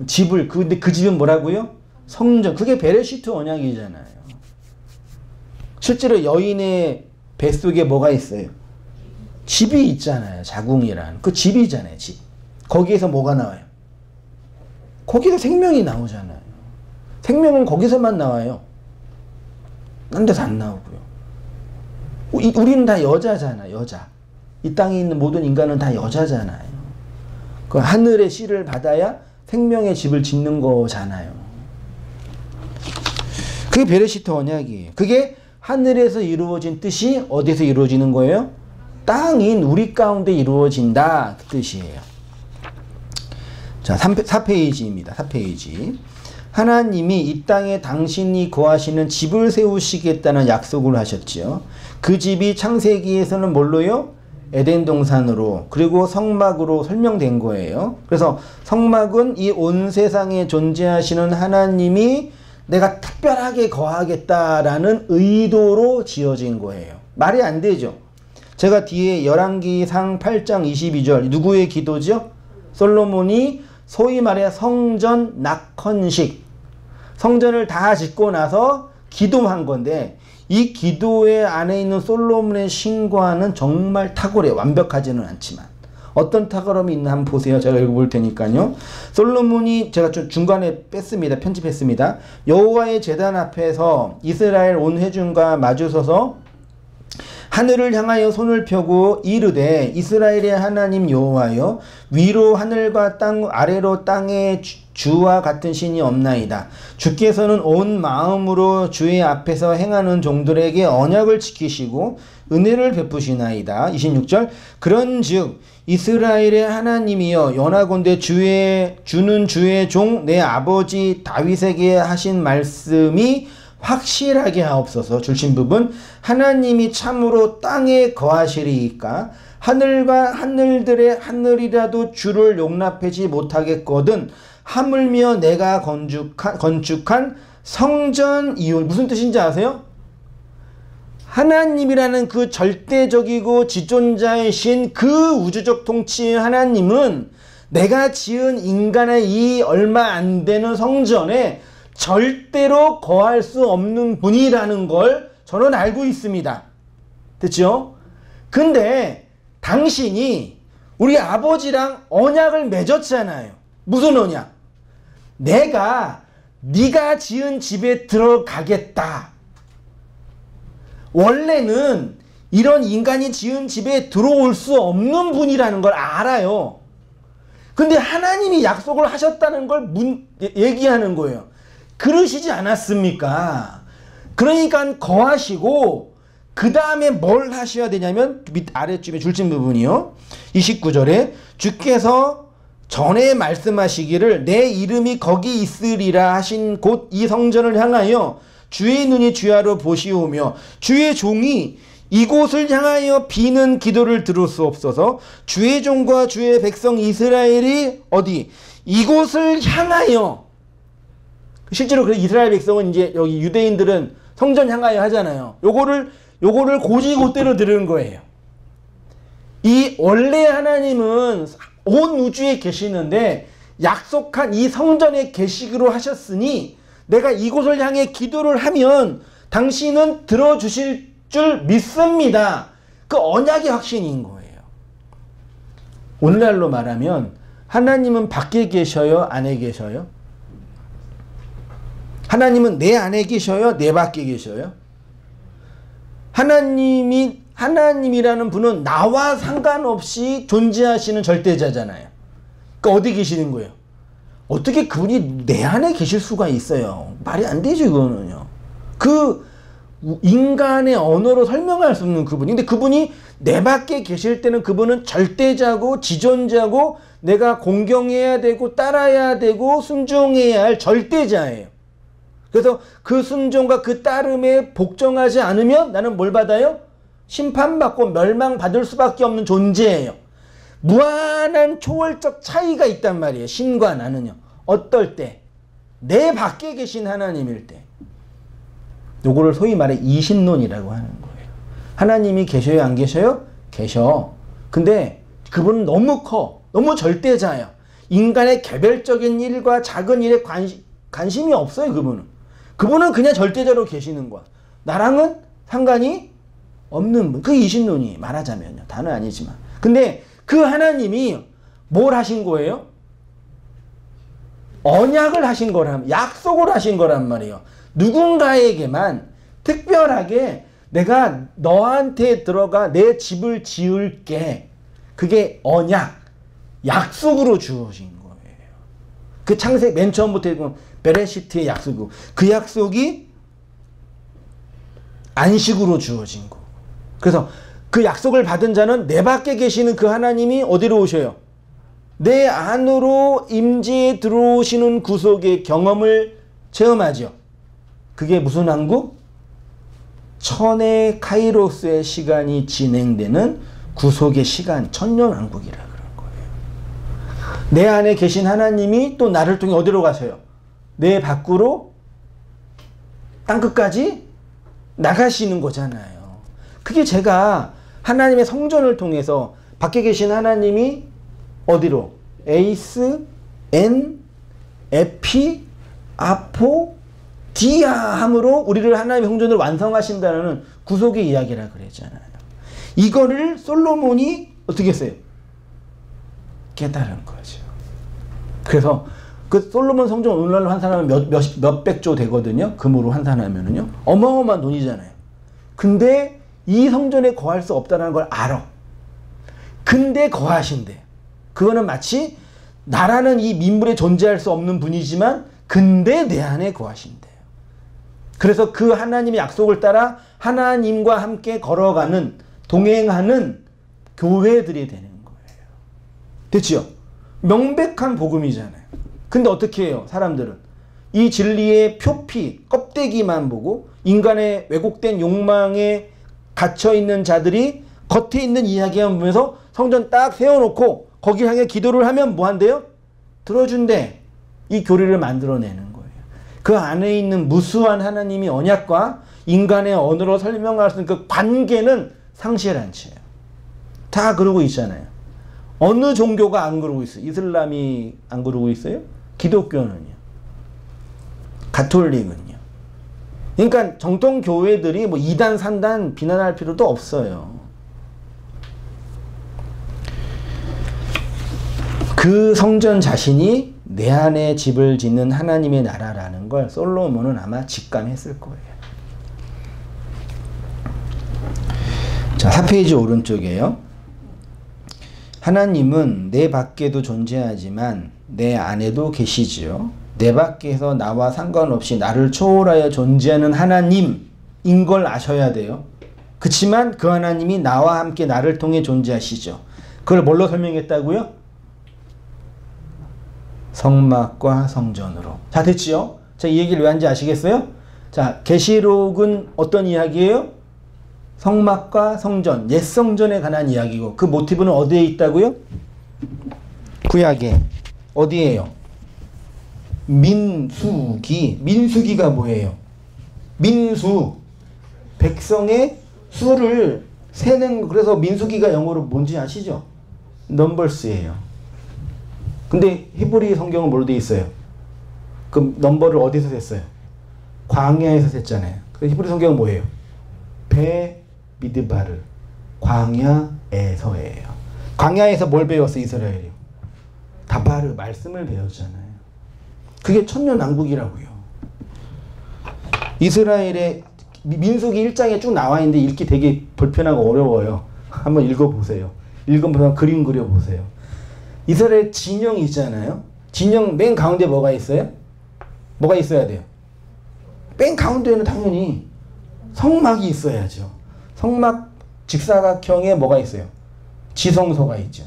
집을. 근데 그 집은 뭐라고요? 성전. 그게 베레시트 언약이잖아요. 실제로 여인의 뱃속에 뭐가 있어요? 집이 있잖아요. 자궁이란. 그 집이잖아요. 집. 거기에서 뭐가 나와요? 거기서 생명이 나오잖아요. 생명은 거기서만 나와요. 딴 데서 안 나오고요. 우리는 다 여자잖아. 여자. 이 땅에 있는 모든 인간은 다 여자잖아요. 그 하늘의 씨를 받아야 생명의 집을 짓는 거잖아요. 그게 베레시트 언약이에요. 그게 하늘에서 이루어진 뜻이 어디서 이루어지는 거예요? 땅인 우리 가운데 이루어진다. 그 뜻이에요. 자, 4페이지입니다. 4페이지. 하나님이 이 땅에 당신이 거하시는 집을 세우시겠다는 약속을 하셨지요. 그 집이 창세기에서는 뭘로요? 에덴 동산으로, 그리고 성막으로 설명된 거예요. 그래서 성막은 이 온 세상에 존재하시는 하나님이 내가 특별하게 거하겠다라는 의도로 지어진 거예요. 말이 안 되죠. 제가 뒤에 열왕기상 8장 22절 누구의 기도죠? 솔로몬이 소위 말해 성전 낙헌식, 성전을 다 짓고 나서 기도한 건데, 이 기도의 안에 있는 솔로몬의 신과는 정말 탁월해. 완벽하지는 않지만 어떤 탁월함이 있나 한번 보세요. 제가 읽어볼 테니까요. 솔로몬이, 제가 좀 중간에 뺐습니다. 편집했습니다. 여호와의 제단 앞에서 이스라엘 온 회중과 마주서서 하늘을 향하여 손을 펴고 이르되, 이스라엘의 하나님 여호와여, 위로 하늘과 땅, 아래로 땅의 주와 같은 신이 없나이다. 주께서는 온 마음으로 주의 앞에서 행하는 종들에게 언약을 지키시고 은혜를 베푸시나이다. 26절 그런즉 이스라엘의 하나님이여, 연하건대 주는 주의 종 내 아버지 다윗에게 하신 말씀이 확실하게 하옵소서. 줄신 부분, 하나님이 참으로 땅에 거하시리이까 하늘과 하늘들의 하늘이라도 주를 용납하지 못하겠거든 하물며 내가 건축한 성전 이유. 무슨 뜻인지 아세요? 하나님이라는 그 절대적이고 지존자이신 그 우주적 통치의 하나님은 내가 지은 인간의 이 얼마 안 되는 성전에 절대로 거할 수 없는 분이라는 걸 저는 알고 있습니다. 됐죠? 근데 당신이 우리 아버지랑 언약을 맺었잖아요. 무슨 언약? 네가 지은 집에 들어가겠다. 원래는 이런 인간이 지은 집에 들어올 수 없는 분이라는 걸 알아요. 근데 하나님이 약속을 하셨다는 걸 얘기하는 거예요. 그러시지 않았습니까? 그러니까 거하시고 그 다음에 뭘 하셔야 되냐면 밑 아래쯤에 줄진 부분이요. 29절에 주께서 전에 말씀하시기를 내 이름이 거기 있으리라 하신 곳 이 성전을 향하여 주의 눈이 주야로 보시오며 주의 종이 이곳을 향하여 비는 기도를 들을 수 없어서 주의 종과 주의 백성 이스라엘이 어디? 이곳을 향하여. 실제로 그 이스라엘 백성은 이제 여기 유대인들은 성전 향하여 하잖아요. 요거를 고지고대로 들은 거예요. 이 원래 하나님은 온 우주에 계시는데 약속한 이 성전에 계시기로 하셨으니 내가 이곳을 향해 기도를 하면 당신은 들어주실 줄 믿습니다. 그 언약의 확신인 거예요. 오늘날로 말하면 하나님은 밖에 계셔요? 안에 계셔요? 하나님은 내 안에 계셔요? 내 밖에 계셔요? 하나님이라는 분은 나와 상관없이 존재하시는 절대자잖아요. 그러니까 어디 계시는 거예요? 어떻게 그분이 내 안에 계실 수가 있어요? 말이 안 되죠, 이거는요. 그 인간의 언어로 설명할 수 없는 그분이. 근데 그분이 내 밖에 계실 때는 그분은 절대자고 지존자고 내가 공경해야 되고 따라야 되고 순종해야 할 절대자예요. 그래서 그 순종과 그 따름에 복종하지 않으면 나는 뭘 받아요? 심판받고 멸망받을 수밖에 없는 존재예요. 무한한 초월적 차이가 있단 말이에요. 신과 나는요. 어떨 때? 내 밖에 계신 하나님일 때. 요거를 소위 말해 이신론이라고 하는 거예요. 하나님이 계셔요? 안 계셔요? 계셔. 근데 그분은 너무 커. 너무 절대자예요. 인간의 개별적인 일과 작은 일에 관심이 없어요. 그분은 그냥 절대자로 계시는 거야. 나랑은 상관이 없는 분. 그 이신론이 말하자면요. 다는 아니지만. 근데 그 하나님이 뭘 하신 거예요? 언약을 하신 거란, 약속을 하신 거란 말이에요. 누군가에게만 특별하게 내가 너한테 들어가 내 집을 지을게. 그게 언약, 약속으로 주어진 거예요. 그 창세기 맨 처음부터 보면 베레시트의 약속이고 그 약속이 안식으로 주어진 거. 그래서 그 약속을 받은 자는 내 밖에 계시는 그 하나님이 어디로 오셔요? 내 안으로 임재에 들어오시는 구속의 경험을 체험하죠. 그게 무슨 왕국? 천의 카이로스의 시간이 진행되는 구속의 시간, 천년왕국이라 그런 거예요. 내 안에 계신 하나님이 또 나를 통해 어디로 가세요? 내 밖으로 땅끝까지 나가시는 거잖아요. 그게 제가 하나님의 성전을 통해서 밖에 계신 하나님이 어디로? 에이스, 엔, 에피, 아포, 디아 함으로 우리를 하나님의 성전을 완성하신다는 구속의 이야기라 그랬잖아요. 이거를 솔로몬이 어떻게 했어요? 깨달은 거죠. 그래서 그 솔로몬 성전 오늘날로 환산하면 몇백 조 되거든요. 금으로 환산하면은요. 어마어마한 돈이잖아요. 근데 이 성전에 거할 수 없다는 걸 알아. 근데 거하신대. 그거는 마치 나라는 이 민물에 존재할 수 없는 분이지만 근데 내 안에 거하신대요. 그래서 그 하나님의 약속을 따라 하나님과 함께 걸어가는 동행하는 교회들이 되는 거예요. 됐죠? 명백한 복음이잖아요. 근데 어떻게 해요? 사람들은 이 진리의 표피, 껍데기만 보고 인간의 왜곡된 욕망에 갇혀있는 자들이 겉에 있는 이야기만 보면서 성전 딱 세워놓고 거기 향해 기도를 하면 뭐 한대요? 들어준대. 이 교리를 만들어내는 거예요. 그 안에 있는 무수한 하나님이 언약과 인간의 언어로 설명할 수 있는 그 관계는 상실한 채예요. 다 그러고 있잖아요. 어느 종교가 안 그러고 있어요? 이슬람이 안 그러고 있어요? 기독교는요? 가톨릭은요? 그러니까 정통 교회들이 뭐 2단, 3단 비난할 필요도 없어요. 그 성전 자신이 내 안에 집을 짓는 하나님의 나라라는 걸 솔로몬은 아마 직감했을 거예요. 자, 4페이지 오른쪽이에요. 하나님은 내 밖에도 존재하지만 내 안에도 계시지요. 내 밖에서 나와 상관없이 나를 초월하여 존재하는 하나님인 걸 아셔야 돼요. 그치만 그 하나님이 나와 함께 나를 통해 존재하시죠. 그걸 뭘로 설명했다고요? 성막과 성전으로. 자, 됐지요? 자, 이 얘기를 왜 하는지 아시겠어요? 자, 계시록은 어떤 이야기예요? 성막과 성전, 옛 성전에 관한 이야기고 그 모티브는 어디에 있다고요? 구약에. 어디에요? 민수기. 민수기가 뭐예요? 민수. 백성의 수를 세는, 그래서 민수기가 영어로 뭔지 아시죠? 넘버스예요. 근데 히브리 성경은 뭘로 되어 있어요? 그 넘버를 어디서 셌어요? 광야에서 셌잖아요. 그 히브리 성경은 뭐예요? 베미드바르. 광야에서예요. 광야에서 뭘 배웠어 이스라엘이요? 다바르, 말씀을 배웠잖아요. 그게 천년왕국이라고요. 이스라엘의 민수기 1장에 쭉 나와 있는데 읽기 되게 불편하고 어려워요. 한번 읽어보세요. 읽어보면 그림 그려보세요. 이스라엘 진영이 있잖아요. 진영 맨 가운데 뭐가 있어요? 뭐가 있어야 돼요? 맨 가운데에는 당연히 성막이 있어야죠. 성막 직사각형에 뭐가 있어요? 지성소가 있죠.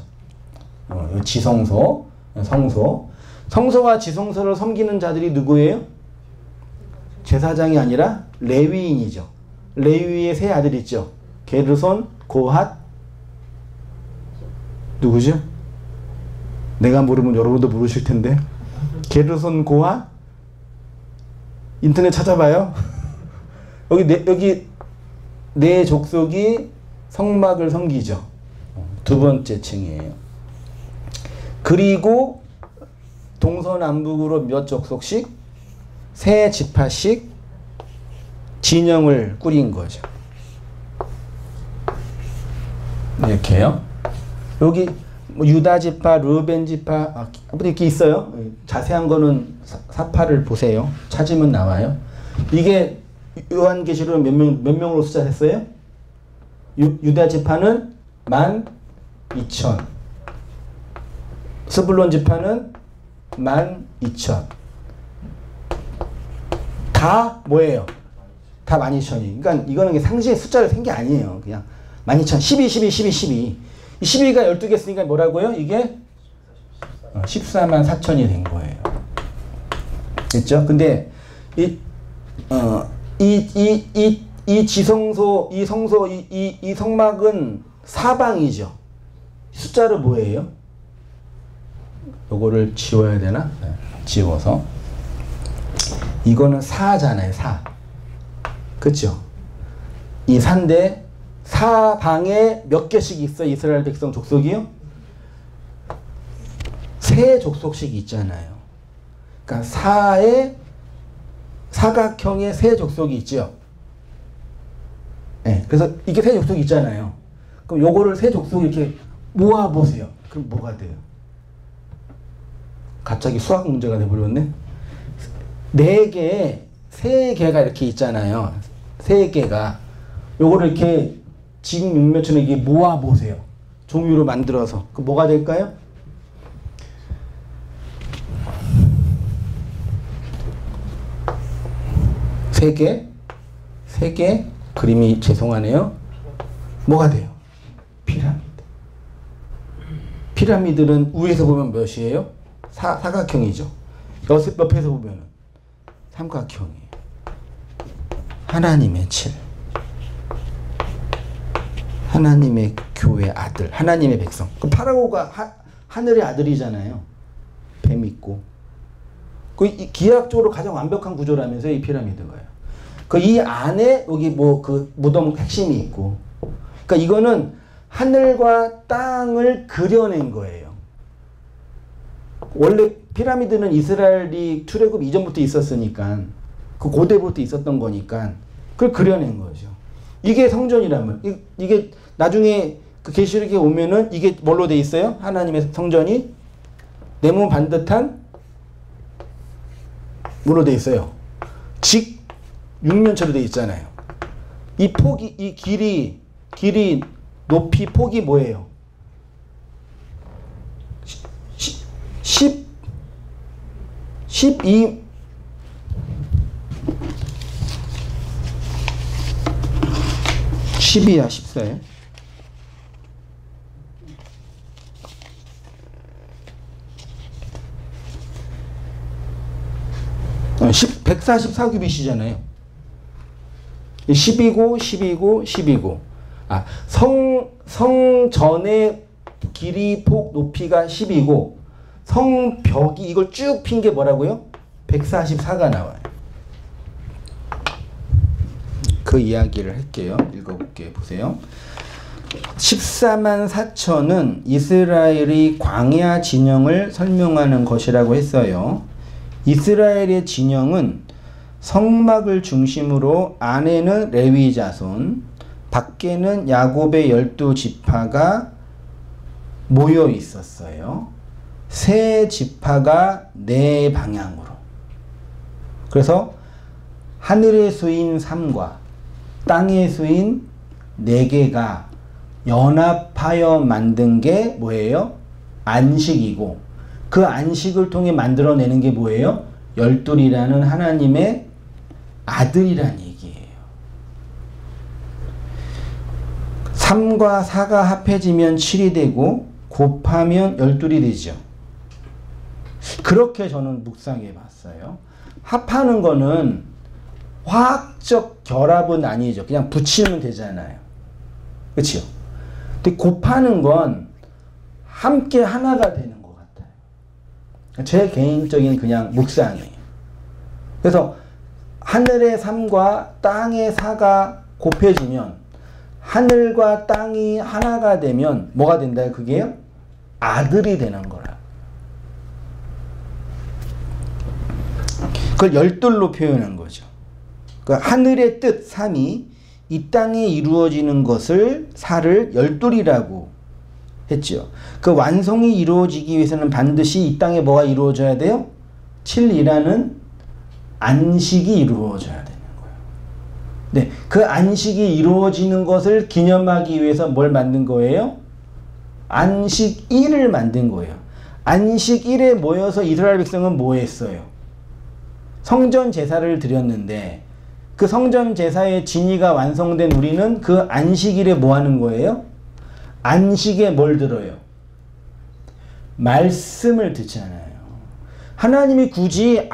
지성소, 성소. 성소와 지성소를 섬기는 자들이 누구예요? 제사장이 아니라 레위인이죠. 레위의 세 아들 있죠. 게르손, 고핫, 누구죠? 내가 모르면 여러분도 모르실 텐데. 게르손, 고핫, 인터넷 찾아봐요. 여기 네 족속이 성막을 섬기죠. 두 번째 층이에요. 그리고 동서남북으로 몇 족속씩? 세 지파씩 진영을 꾸린 거죠. 이렇게요. 여기 뭐 유다 지파, 르벤 지파, 이렇게 있어요. 자세한 거는 사파를 보세요. 찾으면 나와요. 이게 요한계시록은 몇 명으로 숫자 했어요? 유다 지파는 12,000. 스불론 지파는 12,000. 다 뭐예요? 다 12,000이. 그러니까 이거는 상징의 숫자를 센 게 아니에요. 그냥 12,000, 12, 12, 12, 12. 이 12가 12개 쓰니까 뭐라고요? 이게 14만 4천이 된 거예요. 됐죠? 근데 이 지성소, 이 성막은 사방이죠. 숫자로 뭐예요? 요거를 지워야 되나? 네. 지워서. 이거는 사잖아요, 사. 그쵸? 이 사인데, 사방에 몇 개씩 있어, 이스라엘 백성 족속이요? 세 족속씩 있잖아요. 그러니까 사각형의 세 족속이 있죠. 네, 그래서 이게 세 족속이 있잖아요. 그럼 요거를 세 족속 이렇게 모아보세요. 그럼 뭐가 돼요? 갑자기 수학 문제가 돼버렸네? 세 개가 이렇게 있잖아요. 세 개가. 요거를 이렇게 지금 육면처럼 이렇게 모아보세요. 종류로 만들어서. 그 뭐가 될까요? 세 개, 그림이 죄송하네요. 뭐가 돼요? 피라미드. 피라미드는 위에서 보면 몇이에요? 사각형이죠. 옆에서 보면 삼각형이에요. 하나님의 7. 하나님의 교회 아들, 하나님의 백성. 그 파라오가 하늘의 아들이잖아요. 뱀 있고. 그 기하학적으로 가장 완벽한 구조라면서요, 이 피라미드가요. 그 이 안에 여기 뭐 그 무덤 핵심이 있고. 그러니까 이거는 하늘과 땅을 그려낸 거예요. 원래 피라미드는 이스라엘이 출애굽 이전부터 있었으니까, 그 고대부터 있었던 거니까 그걸 그려낸 거죠. 이게 성전이라면, 이게 나중에 그 계시록에 오면은 이게 뭘로 돼 있어요? 하나님의 성전이 네모 반듯한 뭐로 돼 있어요? 육면체로 돼 있잖아요. 이 폭이, 이 길이, 높이, 폭이 뭐예요? 12 10이야, 14에. 어, 144규빗이잖아요. 12고. 아, 성전의 길이, 폭, 높이가 10이고, 성벽이 이걸 쭉 핀 게 뭐라고요? 144가 나와요. 그 이야기를 할게요. 읽어볼게요. 보세요. 14만 4천은 이스라엘의 광야 진영을 설명하는 것이라고 했어요. 이스라엘의 진영은 성막을 중심으로 안에는 레위 자손, 밖에는 야곱의 12지파가 모여 있었어요. 세 지파가 네 방향으로. 그래서 하늘의 수인 3과 땅의 수인 4개가 연합하여 만든 게 뭐예요? 안식이고, 그 안식을 통해 만들어내는 게 뭐예요? 열둘이라는 하나님의 아들이란 얘기예요. 3과 4가 합해지면 7이 되고 곱하면 열둘이 되죠. 그렇게 저는 묵상해 봤어요. 합하는 거는 화학적 결합은 아니죠. 그냥 붙이면 되잖아요. 그렇죠? 근데 곱하는 건 함께 하나가 되는 것 같아요. 제 개인적인 그냥 묵상이에요. 그래서 하늘의 3과 땅의 4가 곱해지면, 하늘과 땅이 하나가 되면 뭐가 된다요? 그게요? 아들이 되는 거라. 그걸 열둘로 표현한 거죠. 그 하늘의 뜻 3이 이 땅에 이루어지는 것을 4를 열둘이라고 했죠. 그 완성이 이루어지기 위해서는 반드시 이 땅에 뭐가 이루어져야 돼요? 7이라는 안식이 이루어져야 되는 거예요. 네, 그 안식이 이루어지는 것을 기념하기 위해서 뭘 만든 거예요? 안식일을 만든 거예요. 안식일에 모여서 이스라엘 백성은 뭐 했어요? 성전 제사를 드렸는데 그 성전 제사의 진의가 완성된 우리는 그 안식일에 뭐 하는 거예요? 안식에 뭘 들어요? 말씀을 듣잖아요. 하나님이 굳이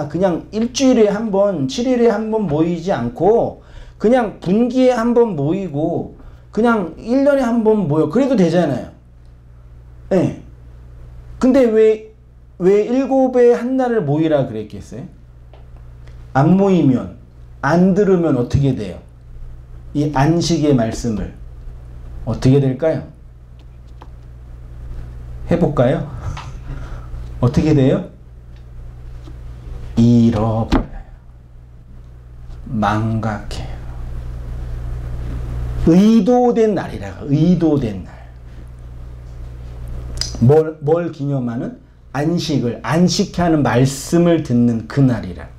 그냥 일주일에 한 번, 7일에 한 번 모이지 않고 그냥 분기에 한 번 모이고 그냥 1년에 한 번 모여. 그래도 되잖아요. 예. 네. 근데 왜 일곱에 한 날을 모이라 그랬겠어요? 안 모이면, 안 들으면 어떻게 돼요? 이 안식의 말씀을. 어떻게 될까요? 해볼까요? 어떻게 돼요? 잃어버려요. 망각해요. 의도된 날이라. 의도된 날. 뭘 기념하는? 안식을, 안식케 하는 말씀을 듣는 그 날이라고요.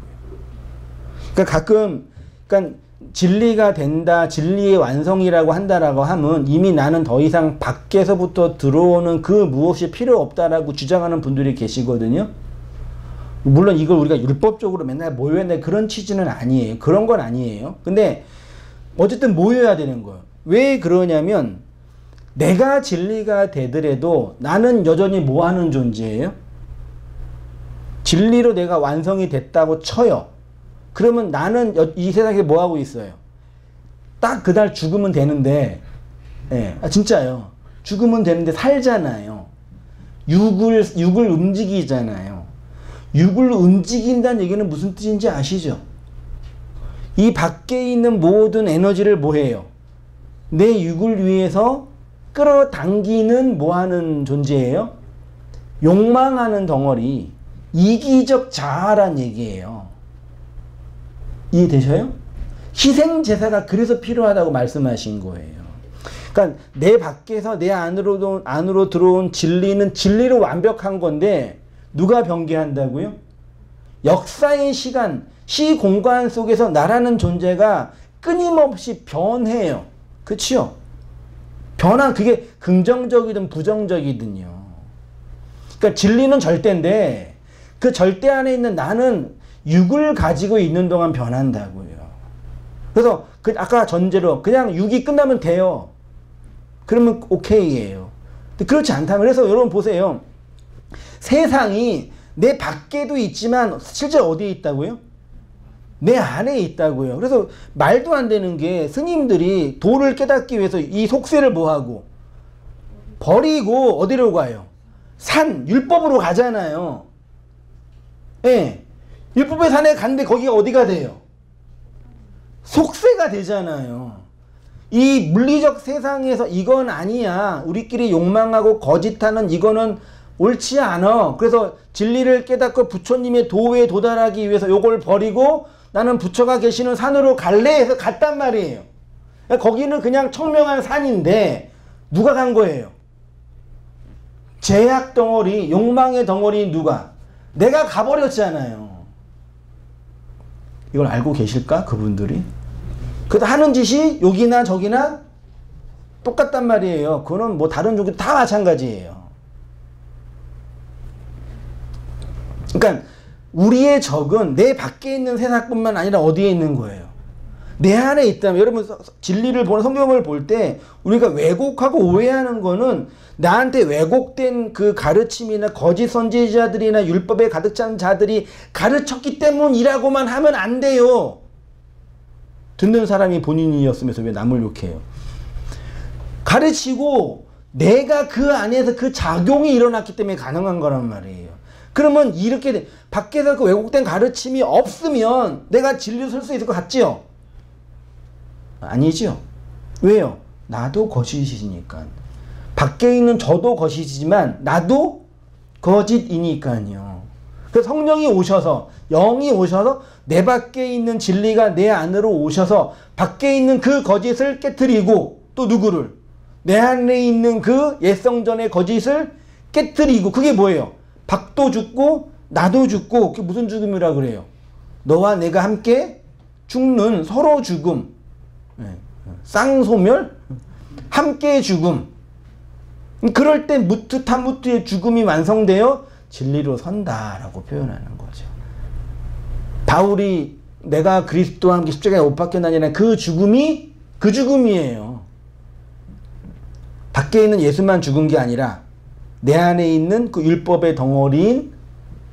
그러니까 그러니까 진리가 된다, 진리의 완성이라고 한다라고 하면 이미 나는 더 이상 밖에서부터 들어오는 그 무엇이 필요 없다라고 주장하는 분들이 계시거든요. 물론 이걸 우리가 율법적으로 맨날 모여야 돼 그런 취지는 아니에요. 그런 건 아니에요. 근데 어쨌든 모여야 되는 거예요. 왜 그러냐면 내가 진리가 되더라도 나는 여전히 뭐 하는 존재예요? 진리로 내가 완성이 됐다고 쳐요. 그러면 나는 이 세상에 뭐 하고 있어요? 딱 그날 죽으면 되는데, 예, 진짜요. 죽으면 되는데 살잖아요. 육을 움직이잖아요. 육을 움직인다는 얘기는 무슨 뜻인지 아시죠? 이 밖에 있는 모든 에너지를 뭐 해요? 내 육을 위해서 끌어당기는 뭐 하는 존재예요? 욕망하는 덩어리. 이기적 자아란 얘기예요. 이해되셔요? 희생제사가 그래서 필요하다고 말씀하신 거예요. 그러니까 내 밖에서 내 안으로 들어온 진리는 진리로 완벽한 건데 누가 변개한다고요? 역사의 시간, 시공간 속에서 나라는 존재가 끊임없이 변해요. 그치요? 변한 그게 긍정적이든 부정적이든요. 그러니까 진리는 절대인데 그 절대 안에 있는 나는 육을 가지고 있는 동안 변한다고요. 그래서 아까 전제로 그냥 육이 끝나면 돼요. 그러면 오케이예요. 근데 그렇지 않다면 그래서 여러분 보세요. 세상이 내 밖에도 있지만 실제 어디에 있다고요? 내 안에 있다고요. 그래서 말도 안 되는 게 스님들이 도를 깨닫기 위해서 이 속세를 뭐하고 버리고 어디로 가요? 산, 율법으로 가잖아요. 예. 율법의 산에 갔는데 거기가 어디가 돼요? 속세가 되잖아요. 이 물리적 세상에서 이건 아니야. 우리끼리 욕망하고 거짓하는 이거는 옳지 않아. 그래서 진리를 깨닫고 부처님의 도에 도달하기 위해서 요걸 버리고 나는 부처가 계시는 산으로 갈래 해서 갔단 말이에요. 거기는 그냥 청명한 산인데 누가 간 거예요? 제약 덩어리, 욕망의 덩어리 누가? 내가 가버렸잖아요. 이걸 알고 계실까? 그분들이? 그래도 하는 짓이 여기나 저기나 똑같단 말이에요. 그거는 뭐 다른 종교 다 마찬가지예요. 그러니까 우리의 적은 내 밖에 있는 세상뿐만 아니라 어디에 있는 거예요? 내 안에 있다면 여러분 진리를 보는 성경을 볼 때 우리가 왜곡하고 오해하는 거는 나한테 왜곡된 그 가르침이나 거짓 선지자들이나 율법에 가득 찬 자들이 가르쳤기 때문이라고만 하면 안 돼요. 듣는 사람이 본인이었으면서 왜 남을 욕해요? 가르치고 내가 그 안에서 그 작용이 일어났기 때문에 가능한 거란 말이에요. 그러면 이렇게 밖에서 그 왜곡된 가르침이 없으면 내가 진리를 설 수 있을 것 같지요? 아니죠. 왜요? 나도 거짓이니까. 밖에 있는 저도 거짓이지만 나도 거짓이니까요. 그래서 성령이 오셔서 영이 오셔서 내 밖에 있는 진리가 내 안으로 오셔서 밖에 있는 그 거짓을 깨트리고 또 누구를? 내 안에 있는 그 옛성전의 거짓을 깨트리고 그게 뭐예요? 밖도 죽고 나도 죽고 그게 무슨 죽음이라 그래요? 너와 내가 함께 죽는 서로 죽음, 쌍소멸, 함께 죽음. 그럴 때 무트 타무트의 죽음이 완성되어 진리로 선다라고 표현하는 거죠. 바울이 내가 그리스도와 함께 십자가에 못 박혀 다니는 그 죽음이 그 죽음이에요. 밖에 있는 예수만 죽은 게 아니라 내 안에 있는 그 율법의 덩어리인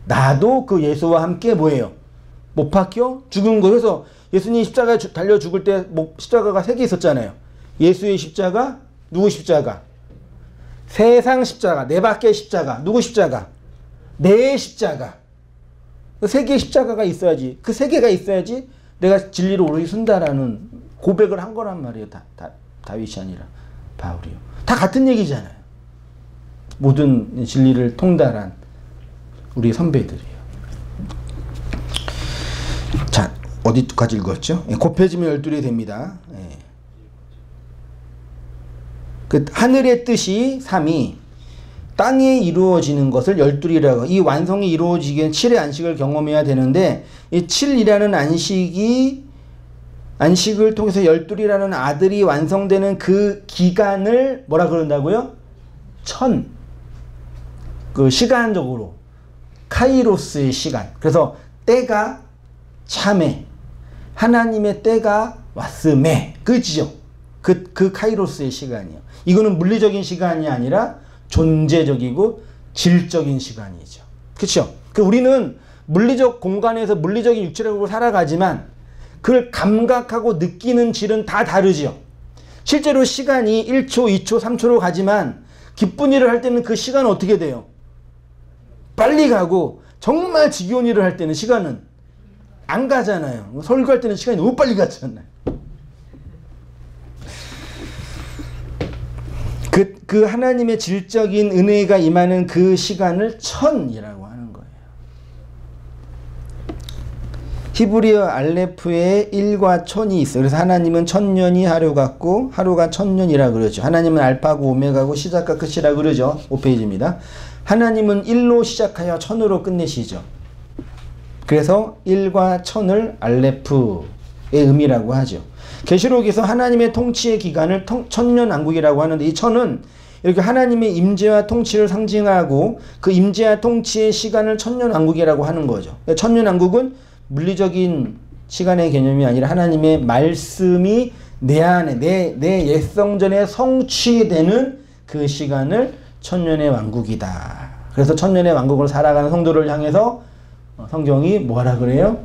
나도 그 예수와 함께 뭐예요? 못 박혀 죽은 거예요. 그래서 예수님이 십자가에 달려 죽을 때 십자가가 3개 있었잖아요. 예수의 십자가, 누구 십자가? 세상 십자가, 내 밖의 십자가, 누구 십자가? 내 십자가. 그 3개의 십자가가 있어야지, 그 3개가 있어야지 내가 진리로 오르기 쓴다라는 고백을 한 거란 말이에요. 다윗이 아니라 바울이요. 다 같은 얘기잖아요. 모든 진리를 통달한 우리 선배들이에요. 자, 어디까지 읽었죠? 곱해지면 12이 됩니다. 그 하늘의 뜻이 3이 땅에 이루어지는 것을 12이라고, 이 완성이 이루어지기엔 7의 안식을 경험해야 되는데, 이 7이라는 안식을 통해서 12이라는 아들이 완성되는 그 기간을 뭐라 그런다고요? 그 시간적으로 카이로스의 시간. 그래서 때가 참에, 하나님의 때가 왔음에, 그지요? 그 카이로스의 시간이요. 이거는 물리적인 시간이 아니라 존재적이고 질적인 시간이죠. 그렇죠? 우리는 물리적 공간에서 물리적인 육체력으로 살아가지만 그걸 감각하고 느끼는 질은 다 다르지요. 실제로 시간이 1초, 2초, 3초로 가지만 기쁜 일을 할 때는 그 시간은 어떻게 돼요? 빨리 가고, 정말 지겨운 일을 할 때는 시간은 안 가잖아요. 설교할 때는 시간이 너무 빨리 가잖아요. 그 하나님의 질적인 은혜가 임하는 그 시간을 천이라고 하는 거예요. 히브리어 알레프에 1과 1000이 있어요. 그래서 하나님은 1000년이 하루 같고 하루가 1000년이라 그러죠. 하나님은 알파고 오메가고 시작과 끝이라 그러죠. 5페이지입니다. 하나님은 1로 시작하여 1000으로 끝내시죠. 그래서 1과 1000을 알레프의 의미라고 하죠. 계시록에서 하나님의 통치의 기간을 천년왕국이라고 하는데, 이 천은 이렇게 하나님의 임재와 통치를 상징하고 그 임재와 통치의 시간을 천년왕국이라고 하는 거죠. 천년왕국은 물리적인 시간의 개념이 아니라 하나님의 말씀이 내 안에, 내 옛성전에 성취되는 그 시간을 천년의 왕국이다. 그래서 천년의 왕국을 살아가는 성도를 향해서 성경이 뭐라 그래요?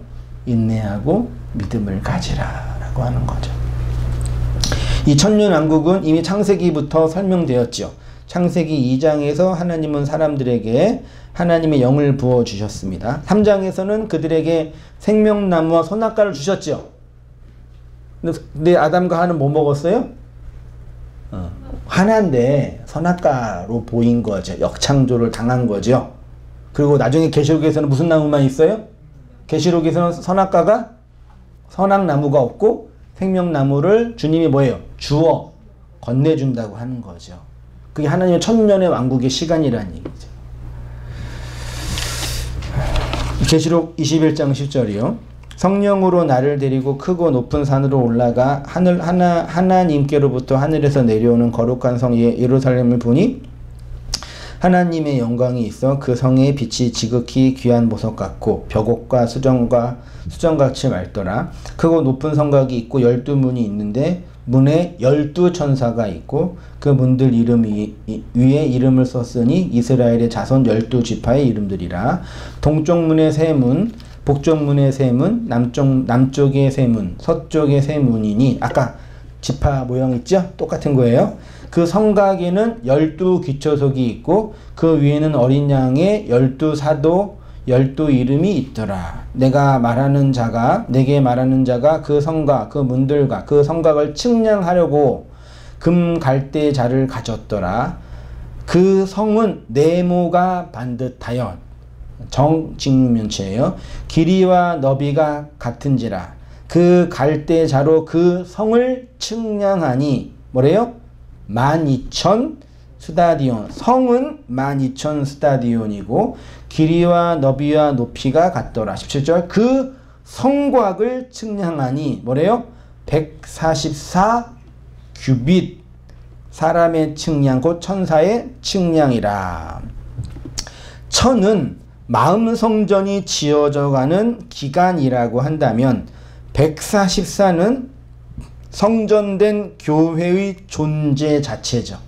인내하고 믿음을 가지라 라고 하는 거죠. 이 천년왕국은 이미 창세기부터 설명되었죠. 창세기 2장에서 하나님은 사람들에게 하나님의 영을 부어주셨습니다. 3장에서는 그들에게 생명나무와 선악과를 주셨죠. 근데 아담과 하와는 뭐 먹었어요? 하나인데 선악과로 보인 거죠. 역창조를 당한 거죠. 그리고 나중에 계시록에서는 무슨 나무만 있어요? 계시록에서는 선악나무가 없고 생명나무를 주님이 뭐예요? 주어 건네준다고 하는 거죠. 그게 하나님의 천년의 왕국의 시간이라는 얘기죠. 계시록 21장 10절이요. 성령으로 나를 데리고 크고 높은 산으로 올라가 하나님께로부터 하늘에서 내려오는 거룩한 성 예루살렘을 보니 하나님의 영광이 있어 그 성의 빛이 지극히 귀한 보석 같고 벽옥과 수정같이 맑더라. 크고 높은 성곽이 있고 12문이 있는데 문에 12천사가 있고 그 문들 이름 위에 이름을 썼으니 이스라엘의 자손 12지파의 이름들이라. 동쪽 문의 세 문, 북쪽 문의 세 문, 남쪽의 세 문, 서쪽의 세 문이니, 아까 지파 모양 있죠? 똑같은 거예요. 그 성곽에는 12기초석이 있고 그 위에는 어린 양의 12사도 12 이름이 있더라. 내게 말하는 자가 그 성과 그 문들과 그 성곽을 측량하려고 금 갈대 자를 가졌더라. 그 성은 네모가 반듯하여, 정직면체예요. 길이와 너비가 같은지라. 그 갈대 자로 그 성을 측량하니 뭐래요? 12,000 스타디온. 성은 12,000 스타디온이고 길이와 너비와 높이가 같더라. 17절. 그 성곽을 측량하니 뭐래요? 144 규빗. 사람의 측량 곧 천사의 측량이라. 천은 마음 성전이 지어져가는 기간이라고 한다면 144는 성전된 교회의 존재 자체죠.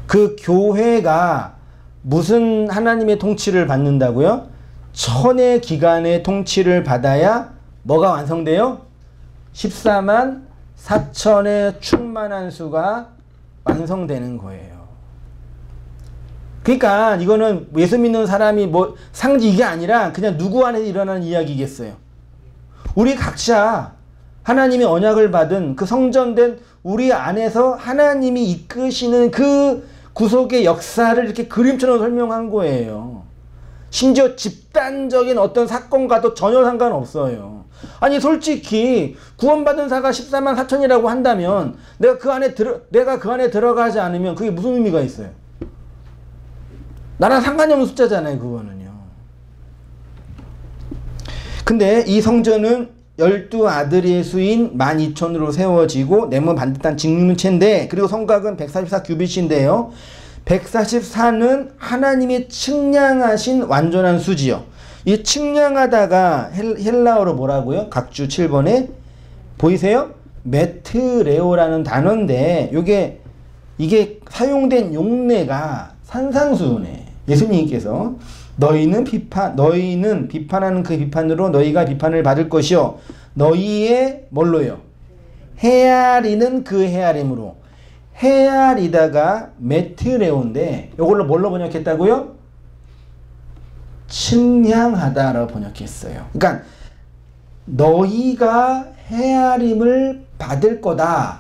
그 교회가 무슨 하나님의 통치를 받는다고요? 천의 기간의 통치를 받아야 뭐가 완성돼요? 14만 4천의 충만한 수가 완성되는 거예요. 그러니까 이거는 예수 믿는 사람이 뭐 상지 이게 아니라 그냥 누구 안에서 일어나는 이야기겠어요. 우리 각자 하나님의 언약을 받은 그 성전된 우리 안에서 하나님이 이끄시는 그 구속의 역사를 이렇게 그림처럼 설명한 거예요. 심지어 집단적인 어떤 사건과도 전혀 상관없어요. 아니 솔직히 구원받은 사가 14만 4천이라고 한다면 내가 그 안에 들어가지 않으면 그게 무슨 의미가 있어요? 나랑 상관이 없는 숫자잖아요, 그거는요. 근데 이 성전은 12아들의 수인 12,000으로 세워지고 네모 반듯한 직문체인데, 그리고 성곽은 144 규빗인데요. 144는 하나님이 측량하신 완전한 수지요. 이 측량하다가 헬라어로 뭐라고요? 각주 7번에 보이세요? 메트레오라는 단어인데 이게 사용된 용례가 산상수훈에 예수님께서 너희는 비판하는 그 비판으로 너희가 비판을 받을 것이요 너희의 뭘로요? 헤아리는 그 헤아림으로. 헤아리다가 메트레오인데 이걸로 뭘로 번역했다고요? 측량하다라고 번역했어요. 그러니까 너희가 헤아림을 받을 거다.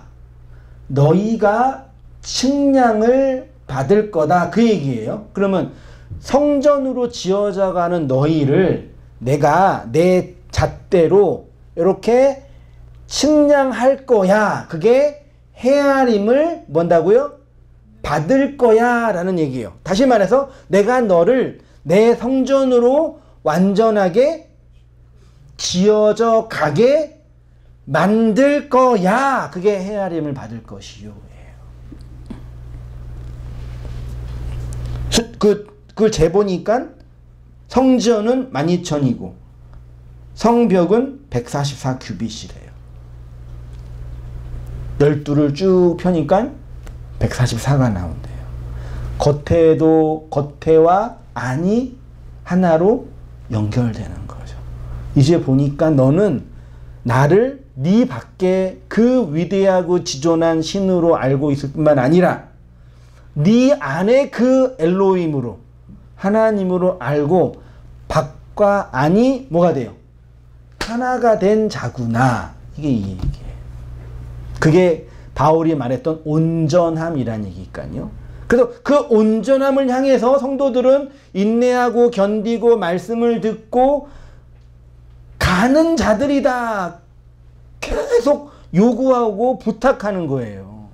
너희가 측량을 받을 거다. 그 얘기예요. 그러면 성전으로 지어져 가는 너희를 내가 내 잣대로 이렇게 측량할 거야. 그게 헤아림을 뭔다고요? 받을 거야 라는 얘기예요. 다시 말해서 내가 너를 내 성전으로 완전하게 지어져 가게 만들 거야. 그게 헤아림을 받을 것이요. 그걸 재보니까 성전은 12,000이고 성벽은 144 규빗이래요. 12를 쭉 펴니까 144가 나온대요. 겉에와 안이 하나로 연결되는 거죠. 이제 보니까 너는 나를 네 밖에 그 위대하고 지존한 신으로 알고 있을 뿐만 아니라 네 안에 그 엘로힘으로 하나님으로 알고 밖과 안이 뭐가 돼요? 하나가 된 자구나. 이게 이 얘기예요. 그게 바울이 말했던 온전함이란 얘기니까요. 그래서 그 온전함을 향해서 성도들은 인내하고 견디고 말씀을 듣고 가는 자들이다. 계속 요구하고 부탁하는 거예요.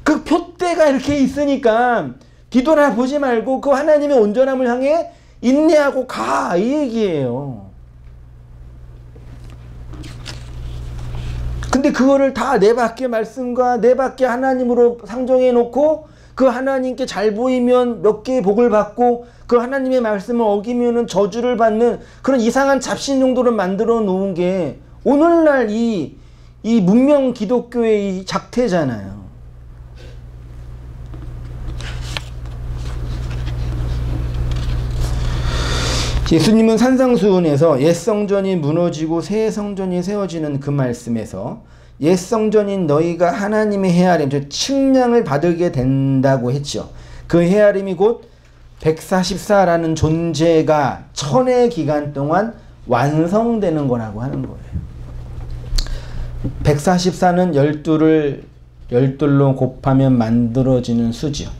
그 표대가 이렇게 있으니까 뒤돌아보지 말고 그 하나님의 온전함을 향해 인내하고 가. 이 얘기예요. 근데 그거를 다 내 밖의 말씀과 내 밖의 하나님으로 상정해 놓고 그 하나님께 잘 보이면 몇 개의 복을 받고 그 하나님의 말씀을 어기면은 저주를 받는 그런 이상한 잡신 용도를 만들어 놓은 게 오늘날 이 문명 기독교의 이 작태잖아요. 예수님은 산상수훈에서 옛 성전이 무너지고 새 성전이 세워지는 그 말씀에서 옛 성전인 너희가 하나님의 헤아림, 즉 측량을 받게 된다고 했죠. 그 헤아림이 곧 144라는 존재가 천의 기간 동안 완성되는 거라고 하는 거예요. 144는 12로 곱하면 만들어지는 수죠.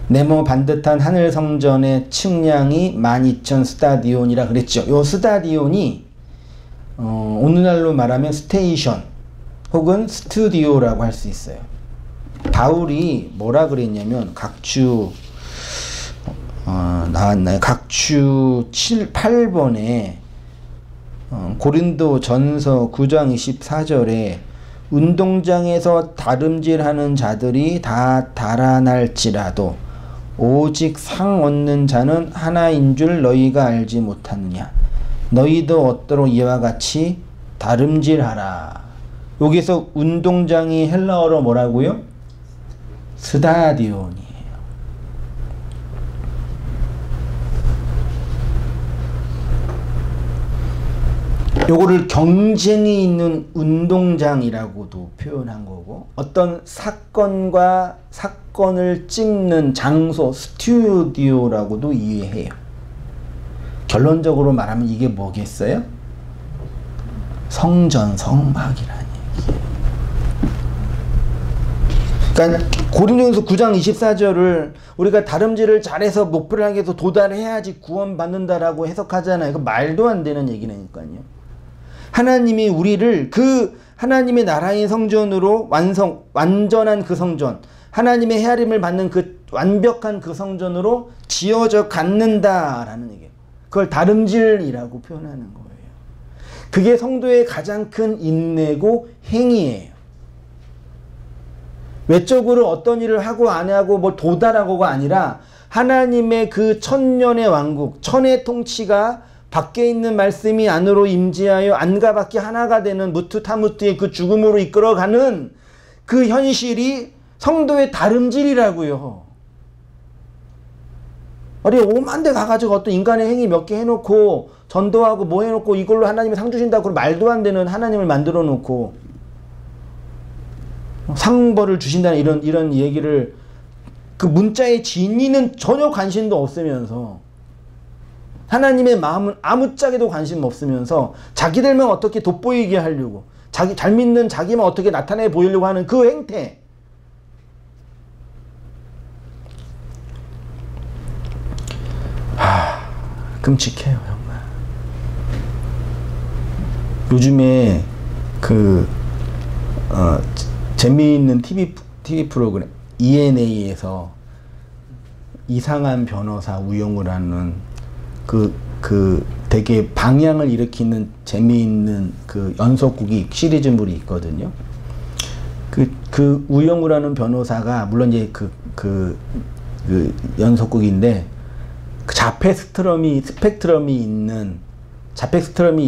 네모 반듯한 하늘 성전의 측량이 12,000 스타디온이라 그랬죠. 요 스타디온이 오늘날로 말하면 스테이션 혹은 스튜디오라고 할 수 있어요. 바울이 뭐라 그랬냐면 나왔나요? 각주 8번에 고린도 전서 9장 24절에 운동장에서 다름질하는 자들이 다 달아날지라도 오직 상 얻는 자는 하나인 줄 너희가 알지 못하느냐. 너희도 얻도록 이와 같이 다름질하라. 여기서 운동장이 헬라어로 뭐라고요? 스타디온이에요. 요거를 경쟁이 있는 운동장이라고도 표현한 거고, 어떤 사건과 사건을 찍는 장소, 스튜디오라고도 이해해요. 결론적으로 말하면 이게 뭐겠어요? 성전, 성막이라는 얘기예요. 그러니까 고린도전서 9장 24절을 우리가 다름질을 잘해서 목표를 향해 서 도달해야지 구원받는다라고 해석하잖아요. 그 말도 안 되는 얘기라니까요. 하나님이 우리를 그 하나님의 나라의 성전으로 완전한 그 성전, 하나님의 헤아림을 받는 그 완벽한 그 성전으로 지어져 갖는다라는 얘기예요. 그걸 다름질이라고 표현하는 거예요. 그게 성도의 가장 큰 인내고 행위예요. 외적으로 어떤 일을 하고 안 하고 뭘 도달하고가 아니라 하나님의 그 천년의 왕국, 천의 통치가 밖에 있는 말씀이 안으로 임재하여 안과 밖이 하나가 되는 무트타무트의 그 죽음으로 이끌어가는 그 현실이 성도의 다름질이라고요. 어디 오만 데 가가지고 어떤 인간의 행위 몇 개 해놓고 전도하고 뭐 해놓고 이걸로 하나님이 상 주신다고 말도 안 되는 하나님을 만들어 놓고 상벌을 주신다는 이런 얘기를 그 문자의 진위는 전혀 관심도 없으면서 하나님의 마음은 아무짝에도 관심 없으면서 자기들만 어떻게 돋보이게 하려고 자기 잘 믿는 자기만 어떻게 나타내 보이려고 하는 그 행태. 끔찍해요 정말. 요즘에 그 재미있는 TV 프로그램 ENA에서 이상한 변호사 우영우를 하는 그 되게 방향을 일으키는 재미있는 그 연속극이 시리즈물이 있거든요. 그 우영우라는 변호사가 물론 이제 그 연속극인데 그 자폐 스트럼이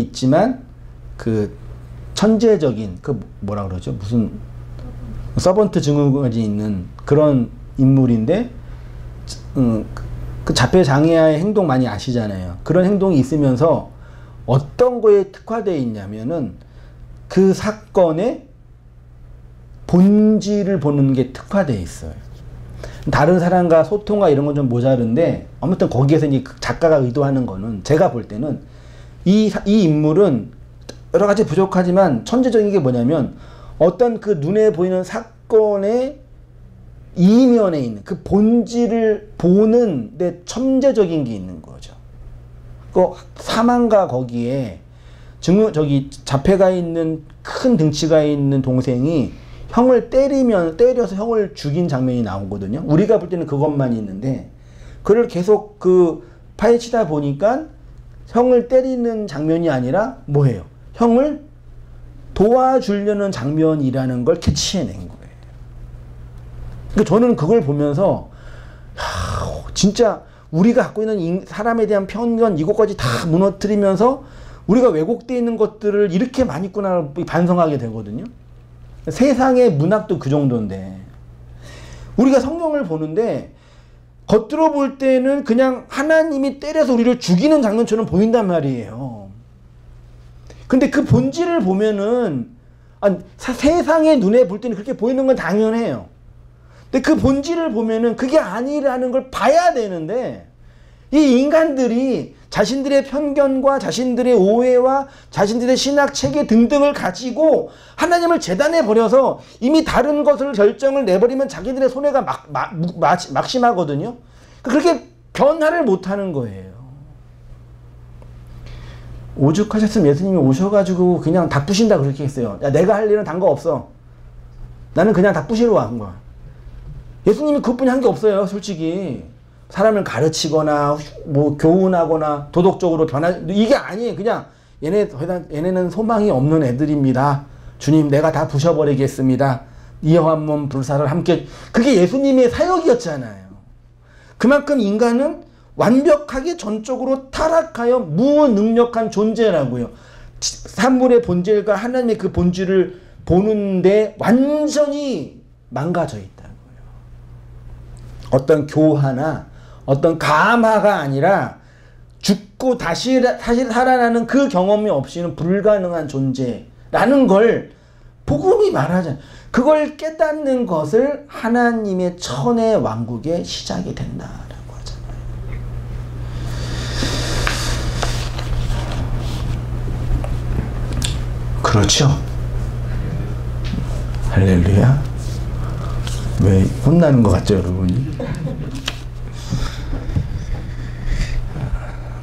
있지만 그 천재적인 그 뭐라 그러죠? 무슨 서번트 증후군이 있는 그런 인물인데 그 자폐 장애아의 행동 많이 아시잖아요. 그런 행동이 있으면서 어떤 거에 특화되어 있냐면은 그 사건의 본질을 보는 게 특화되어 있어요. 다른 사람과 소통과 이런 건 좀 모자른데 아무튼 거기에서 이제 작가가 의도하는 거는 제가 볼 때는 이 인물은 여러 가지 부족하지만 천재적인 게 뭐냐면 어떤 그 눈에 보이는 사건의 이면에 있는 그 본질을 보는 데 천재적인 게 있는 거죠. 그 사망과 거기에 자폐가 있는 큰 등치가 있는 동생이 형을 때려서 형을 죽인 장면이 나오거든요. 우리가 볼 때는 그것만 있는데 그걸 계속 그 파헤치다 보니까 형을 때리는 장면이 아니라 뭐예요? 형을 도와주려는 장면이라는 걸 캐치해낸 거예요. 그러니까 저는 그걸 보면서 진짜 우리가 갖고 있는 사람에 대한 편견 이것까지 다 무너뜨리면서 우리가 왜곡되어 있는 것들을 이렇게 많이 있구나 반성하게 되거든요. 세상의 문학도 그 정도인데 우리가 성경을 보는데 겉으로 볼 때는 그냥 하나님이 때려서 우리를 죽이는 장면처럼 보인단 말이에요. 근데 그 본질을 보면은 세상의 눈에 볼 때는 그렇게 보이는 건 당연해요. 근데 그 본질을 보면은 그게 아니라는 걸 봐야 되는데 이 인간들이 자신들의 편견과 자신들의 오해와 자신들의 신학 체계 등등을 가지고 하나님을 재단해 버려서 이미 다른 것을 결정을 내버리면 자기들의 손해가 막심하거든요. 그렇게 변화를 못하는 거예요. 오죽하셨으면 예수님이 오셔가지고 그냥 다 부신다 그렇게 했어요. 야, 내가 할 일은 단 거 없어. 나는 그냥 다 부시러 간 거야. 예수님이 그것뿐이 한 게 없어요. 솔직히 사람을 가르치거나 뭐 교훈하거나 도덕적으로 이게 아니에요. 그냥 얘네는 소망이 없는 애들입니다. 주님, 내가 다 부셔버리겠습니다. 이와 한 몸 불사를 함께. 그게 예수님의 사역이었잖아요. 그만큼 인간은 완벽하게 전적으로 타락하여 무능력한 존재라고요. 산물의 본질과 하나님의 그 본질을 보는데 완전히 망가져 있다고요. 어떤 교화나 어떤 감화가 아니라 죽고 다시 살아나는 그 경험이 없이는 불가능한 존재라는 걸 복음이 말하잖아요. 그걸 깨닫는 것을 하나님의 천의 왕국의 시작이 된다라고 하잖아요. 그렇죠. 할렐루야. 왜 혼나는 것 같죠, 여러분이?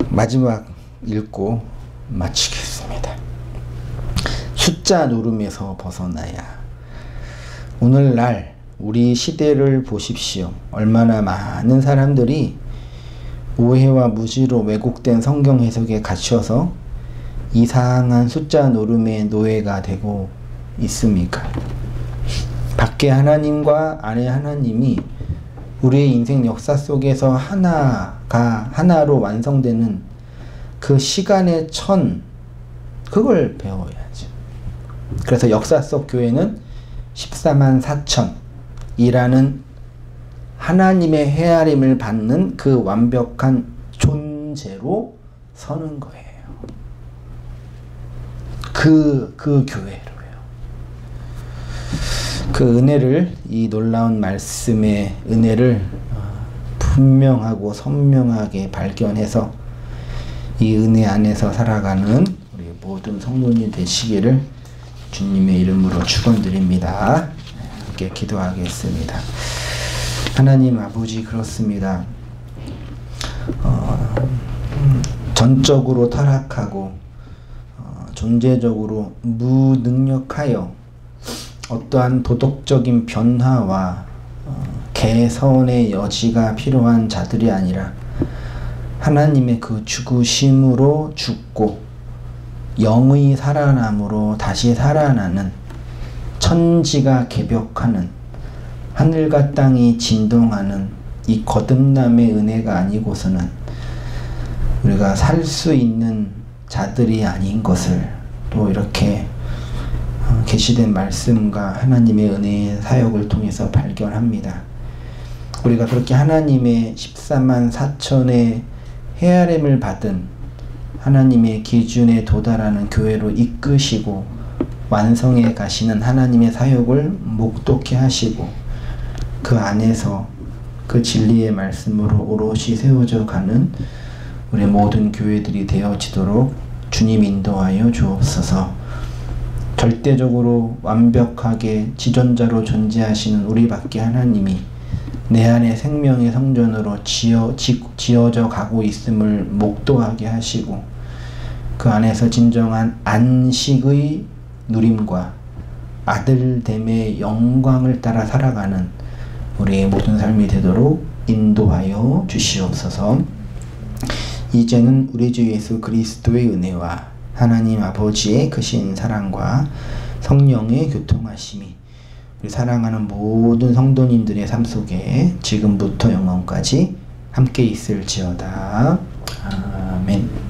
마지막 읽고 마치겠습니다. 숫자 노름에서 벗어나야. 오늘날 우리 시대를 보십시오. 얼마나 많은 사람들이 오해와 무지로 왜곡된 성경 해석에 갇혀서 이상한 숫자 노름의 노예가 되고 있습니까? 밖에 하나님과 안에 하나님이 우리의 인생 역사 속에서 하나로 완성되는 그 시간의 천, 그걸 배워야죠. 그래서 역사 속 교회는 14만 4천이라는 하나님의 헤아림을 받는 그 완벽한 존재로 서는 거예요. 그 교회로요. 그 은혜를, 이 놀라운 말씀의 은혜를 분명하고 선명하게 발견해서 이 은혜 안에서 살아가는 우리 모든 성도님 되시기를 주님의 이름으로 축원드립니다. 함께 기도하겠습니다. 하나님 아버지, 그렇습니다. 전적으로 타락하고 존재적으로 무능력하여 어떠한 도덕적인 변화와 개선의 여지가 필요한 자들이 아니라 하나님의 그 죽으심으로 죽고 영의 살아남으로 다시 살아나는, 천지가 개벽하는, 하늘과 땅이 진동하는 이 거듭남의 은혜가 아니고서는 우리가 살 수 있는 자들이 아닌 것을 또 이렇게 계시된 말씀과 하나님의 은혜의 사역을 통해서 발견합니다. 우리가 그렇게 하나님의 14만 4천의 헤아림을 받은 하나님의 기준에 도달하는 교회로 이끄시고 완성해 가시는 하나님의 사역을 목독해 하시고 그 안에서 그 진리의 말씀으로 오롯이 세워져 가는 우리 모든 교회들이 되어지도록 주님 인도하여 주옵소서. 절대적으로 완벽하게 지존자로 존재하시는 우리밖에 하나님이 내 안에 생명의 성전으로 지어져 가고 있음을 목도하게 하시고 그 안에서 진정한 안식의 누림과 아들됨의 영광을 따라 살아가는 우리의 모든 삶이 되도록 인도하여 주시옵소서. 이제는 우리 주 예수 그리스도의 은혜와 하나님 아버지의 크신 사랑과 성령의 교통하심이 우리 사랑하는 모든 성도님들의 삶 속에 지금부터 영원까지 함께 있을지어다. 아멘.